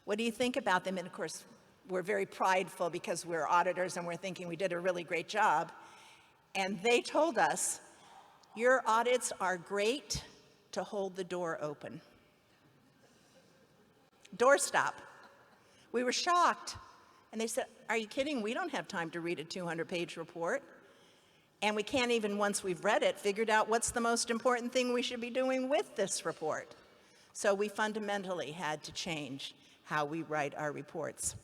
What do you think about them? And of course, we're very prideful because we're auditors and we're thinking we did a really great job. And they told us, your audits are great to hold the door open. Doorstop. We were shocked. And they said, are you kidding? We don't have time to read a 200-page report. And we can't even, once we've read it, figured out what's the most important thing we should be doing with this report. So we fundamentally had to change how we write our reports.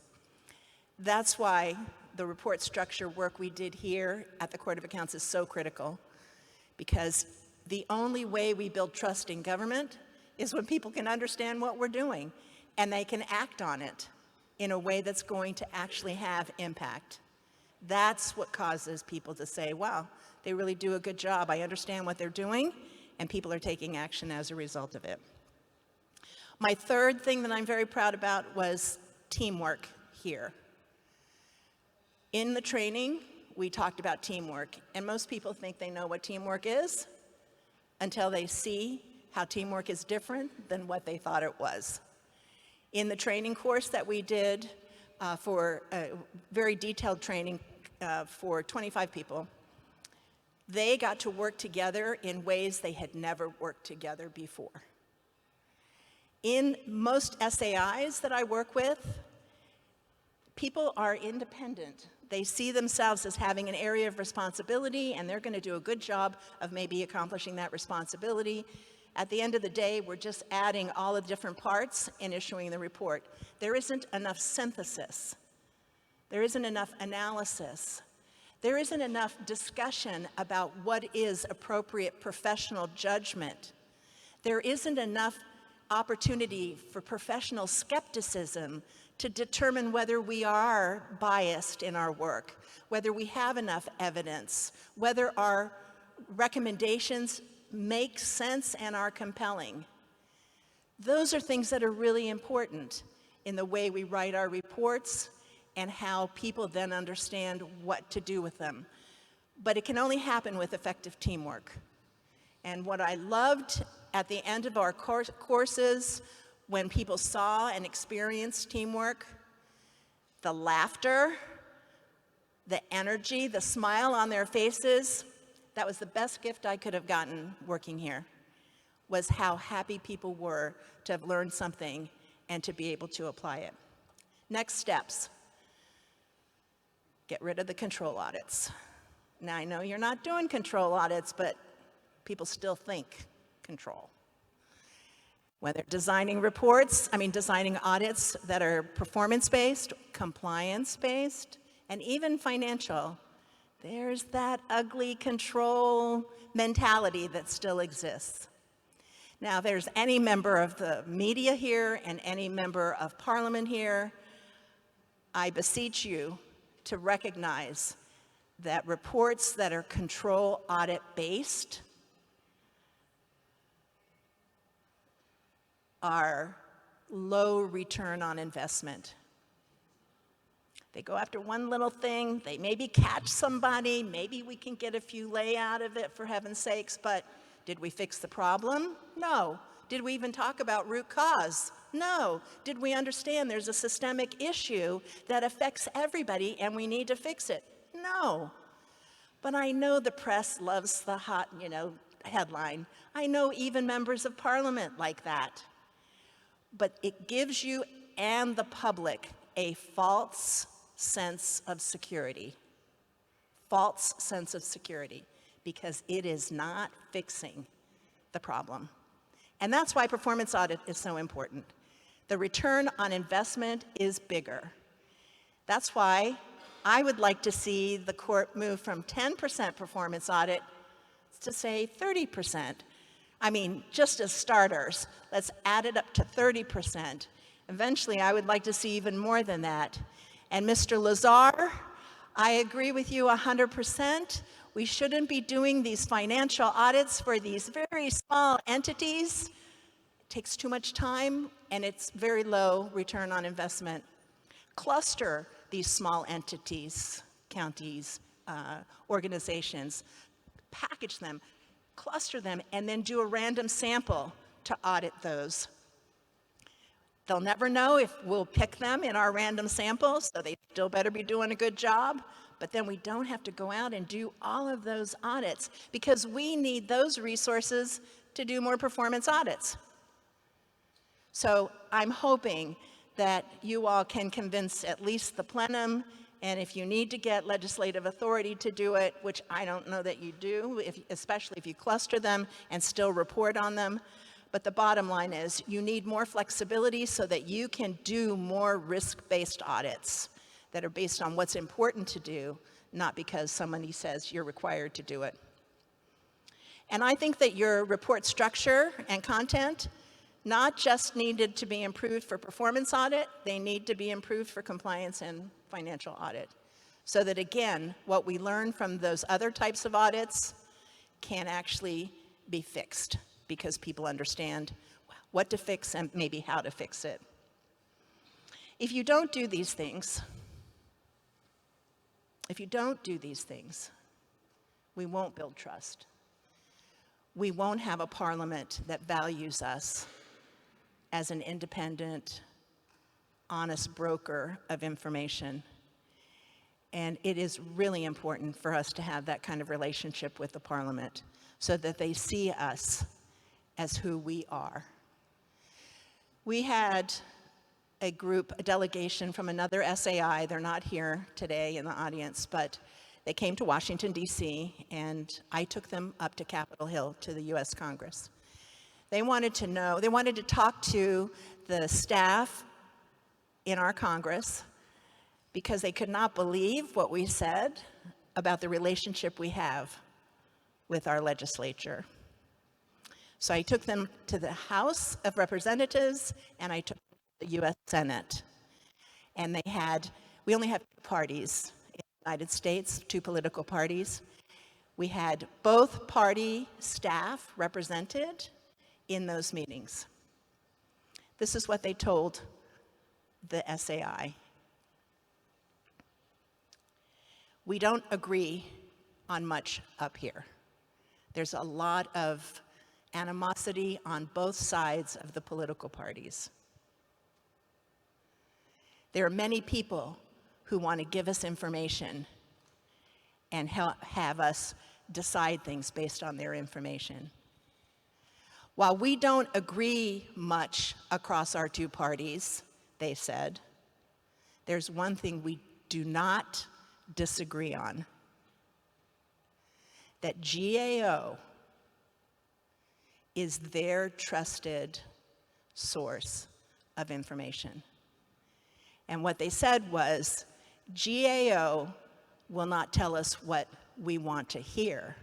That's why the report structure work we did here at the Court of Accounts is so critical, because the only way we build trust in government is when people can understand what we're doing and they can act on it in a way that's going to actually have impact. That's what causes people to say, wow, they really do a good job. I understand what they're doing, and people are taking action as a result of it. My third thing that I'm very proud about was teamwork here. In the training, we talked about teamwork, and most people think they know what teamwork is until they see how teamwork is different than what they thought it was. In the training course that we did for a very detailed training for 25 people, they got to work together in ways they had never worked together before. In most SAIs that I work with, people are independent. They see themselves as having an area of responsibility, and they're going to do a good job of maybe accomplishing that responsibility. At the end of the day, we're just adding all the different parts and issuing the report. There isn't enough synthesis. There isn't enough analysis. There isn't enough discussion about what is appropriate professional judgment. There isn't enough opportunity for professional skepticism to determine whether we are biased in our work, whether we have enough evidence, whether our recommendations make sense and are compelling. Those are things that are really important in the way we write our reports and how people then understand what to do with them. But it can only happen with effective teamwork. And what I loved at the end of our courses, when people saw and experienced teamwork, the laughter, the energy, the smile on their faces, that was the best gift I could have gotten working here, was how happy people were to have learned something and to be able to apply it. Next steps. Get rid of the control audits. Now, I know you're not doing control audits, but people still think control. When they're designing designing audits that are performance-based, compliance-based, and even financial, there's that ugly control mentality that still exists. Now, if there's any member of the media here and any member of parliament here, I beseech you to recognize that reports that are control audit based are low return on investment. They go after one little thing, they maybe catch somebody, maybe we can get a few lay out of it, for heaven's sakes, but did we fix the problem? No. Did we even talk about root cause? No. Did we understand there's a systemic issue that affects everybody and we need to fix it? No. But I know the press loves the hot, headline. I know even members of parliament like that. But it gives you and the public a false sense of security. False sense of security, because it is not fixing the problem. And that's why performance audit is so important. The return on investment is bigger. That's why I would like to see the court move from 10% performance audit to, say, 30%. Just as starters, let's add it up to 30%. Eventually, I would like to see even more than that. And Mr. Lazar, I agree with you 100%. We shouldn't be doing these financial audits for these very small entities. It takes too much time, and it's very low return on investment. Cluster these small entities, counties, organizations, package them, cluster them, and then do a random sample to audit those. They'll never know if we'll pick them in our random samples, so they still better be doing a good job. But then we don't have to go out and do all of those audits, because we need those resources to do more performance audits. So I'm hoping that you all can convince at least the plenum, and if you need to get legislative authority to do it, which I don't know that you do, especially if you cluster them and still report on them. But the bottom line is you need more flexibility so that you can do more risk-based audits that are based on what's important to do, not because somebody says you're required to do it. And I think that your report structure and content not just needed to be improved for performance audit, they need to be improved for compliance and financial audit. So that, again, what we learn from those other types of audits can actually be fixed, because people understand what to fix and maybe how to fix it. If you don't do these things, we won't build trust. We won't have a parliament that values us as an independent, honest broker of information. And it is really important for us to have that kind of relationship with the parliament so that they see us as who we are. We had a delegation from another SAI. They're not here today in the audience, but they came to Washington, D.C., and I took them up to Capitol Hill to the U.S. Congress. They wanted to talk to the staff in our Congress because they could not believe what we said about the relationship we have with our legislature. So I took them to the House of Representatives and I took them to the U.S. Senate. And we only have two parties in the United States, two political parties. We had both party staff represented in those meetings. This is what they told the SAI. We don't agree on much up here. There's a lot of animosity on both sides of the political parties. There are many people who want to give us information and have us decide things based on their information. While we don't agree much across our two parties, they said, there's one thing we do not disagree on, that GAO is their trusted source of information. And what they said was, GAO will not tell us what we want to hear.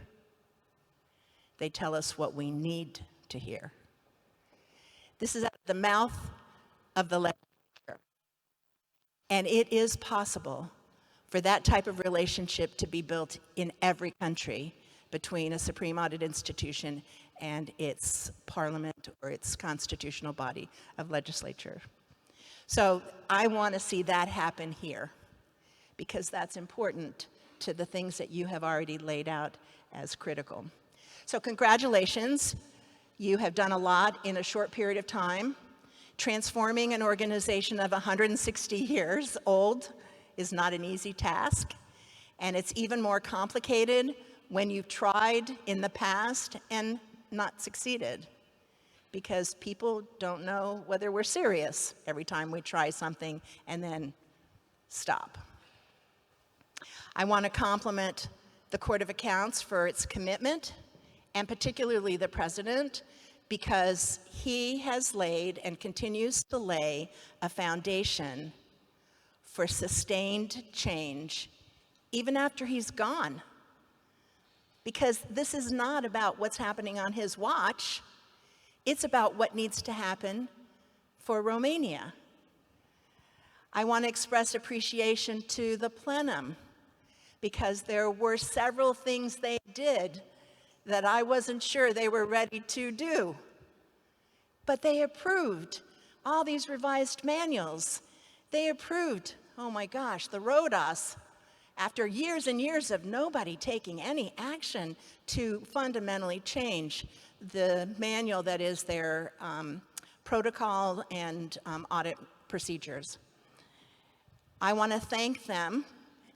They tell us what we need to hear. This is out of the mouth of the legislature. And it is possible for that type of relationship to be built in every country between a supreme audit institution and its parliament or its constitutional body of legislature. So I want to see that happen here, because that's important to the things that you have already laid out as critical. So congratulations. You have done a lot in a short period of time. Transforming an organization of 160 years old is not an easy task, and it's even more complicated when you've tried in the past and not succeeded, because people don't know whether we're serious every time we try something and then stop. I want to compliment the Court of Accounts for its commitment, and particularly the President, because he has laid and continues to lay a foundation for sustained change even after he's gone. Because this is not about what's happening on his watch, it's about what needs to happen for Romania. I want to express appreciation to the plenum, because there were several things they did that I wasn't sure they were ready to do. But they approved all these revised manuals. They approved, oh my gosh, the RODAS, after years and years of nobody taking any action to fundamentally change the manual that is their protocol and audit procedures. I want to thank them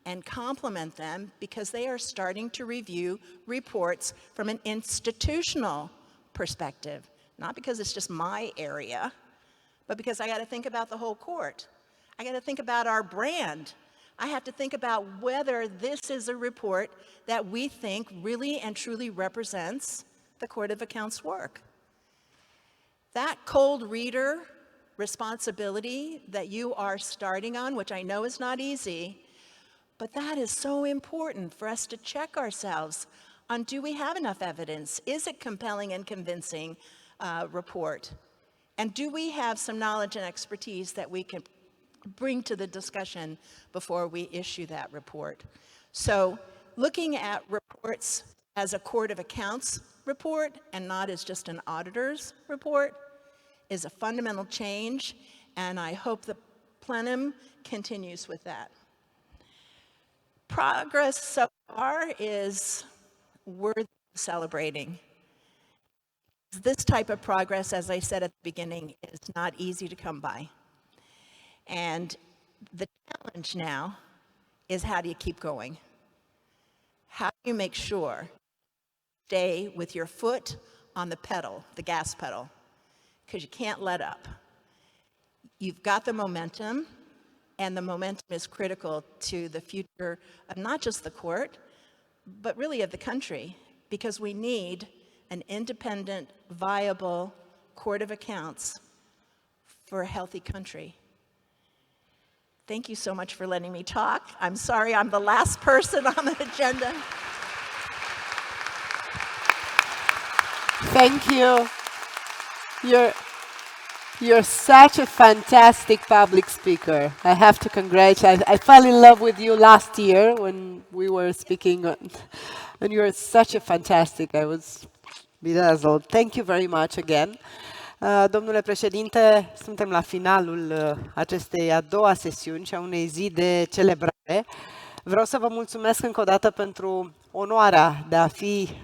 and compliment them, because they are starting to review reports from an institutional perspective. Not because it's just my area, but because I got to think about the whole court. I got to think about our brand. I have to think about whether this is a report that we think really and truly represents the Court of Accounts' work. That cold reader responsibility that you are starting on, which I know is not easy, but that is so important for us to check ourselves on, do we have enough evidence? Is it compelling and convincing report? And do we have some knowledge and expertise that we can bring to the discussion before we issue that report? So looking at reports as a Court of Accounts report and not as just an auditor's report is a fundamental change, and I hope the plenum continues with that. Progress so far is worth celebrating. This type of progress, as I said at the beginning, is not easy to come by. And the challenge now is, how do you keep going? How do you make sure stay with your foot on the pedal, the gas pedal, because you can't let up. You've got the momentum, and the momentum is critical to the future of not just the court, but really of the country, because we need an independent, viable Court of Accounts for a healthy country. Thank you so much for letting me talk. I'm sorry I'm the last person on the agenda. Thank you. You're such a fantastic public speaker. I have to congratulate. I fell in love with you last year when we were speaking, and you're such a fantastic. I was bedazzled. Thank you very much again. Domnule președinte, suntem la finalul acestei a doua sesiuni și a unei zi de celebrare. Vreau să vă mulțumesc încă o dată pentru onoarea de a fi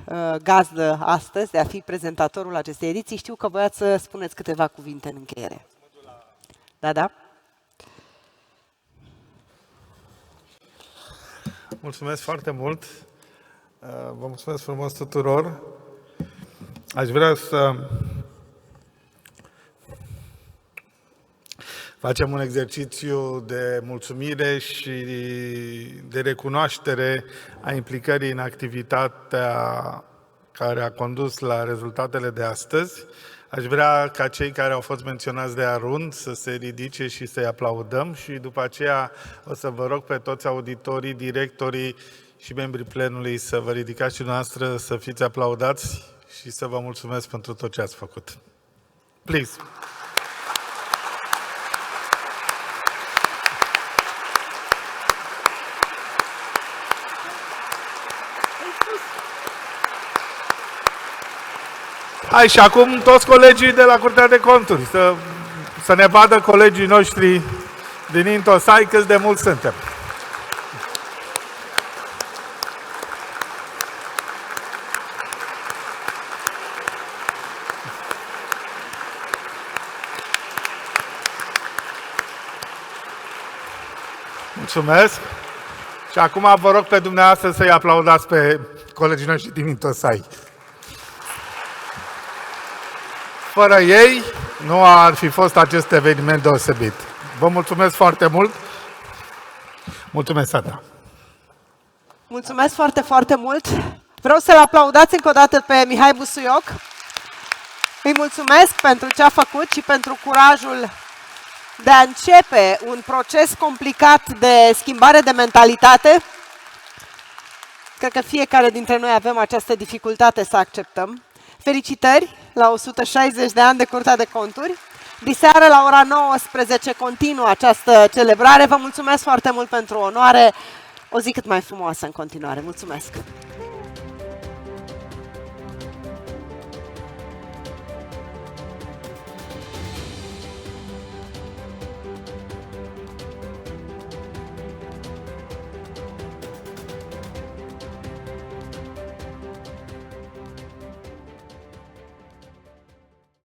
gazdă astăzi, de a fi prezentatorul acestei ediții. Știu că voiați să spuneți câteva cuvinte în încheiere. Da, da? Mulțumesc foarte mult. Vă mulțumesc frumos tuturor. Aș vrea să facem un exercițiu de mulțumire și de recunoaștere a implicării în activitatea care a condus la rezultatele de astăzi. Aș vrea ca cei care au fost menționați de Arun să se ridice și să-i aplaudăm și după aceea o să vă rog pe toți auditorii, directorii și membrii plenului să vă ridicați și noastră, să fiți aplaudați și să vă mulțumesc pentru tot ce ați făcut. Please. Hai, și acum toți colegii de la Curtea de Conturi, să ne vadă colegii noștri din Intosai cât de mulți suntem. Mulțumesc. Și acum vă rog pe dumneavoastră să-i aplaudați pe colegii noștri din Intosai. Fără ei, nu ar fi fost acest eveniment deosebit. Vă mulțumesc foarte mult. Mulțumesc, Sandra. Mulțumesc foarte, foarte mult. Vreau să-l aplaudați încă o dată pe Mihai Busuioc. Îi mulțumesc pentru ce a făcut și pentru curajul de a începe un proces complicat de schimbare de mentalitate. Cred că fiecare dintre noi avem această dificultate să acceptăm. Felicitări la 160 de ani de Curtea de Conturi. Diseară la ora 19 continuă această celebrare. Vă mulțumesc foarte mult pentru onoare. O zi cât mai frumoasă în continuare. Mulțumesc!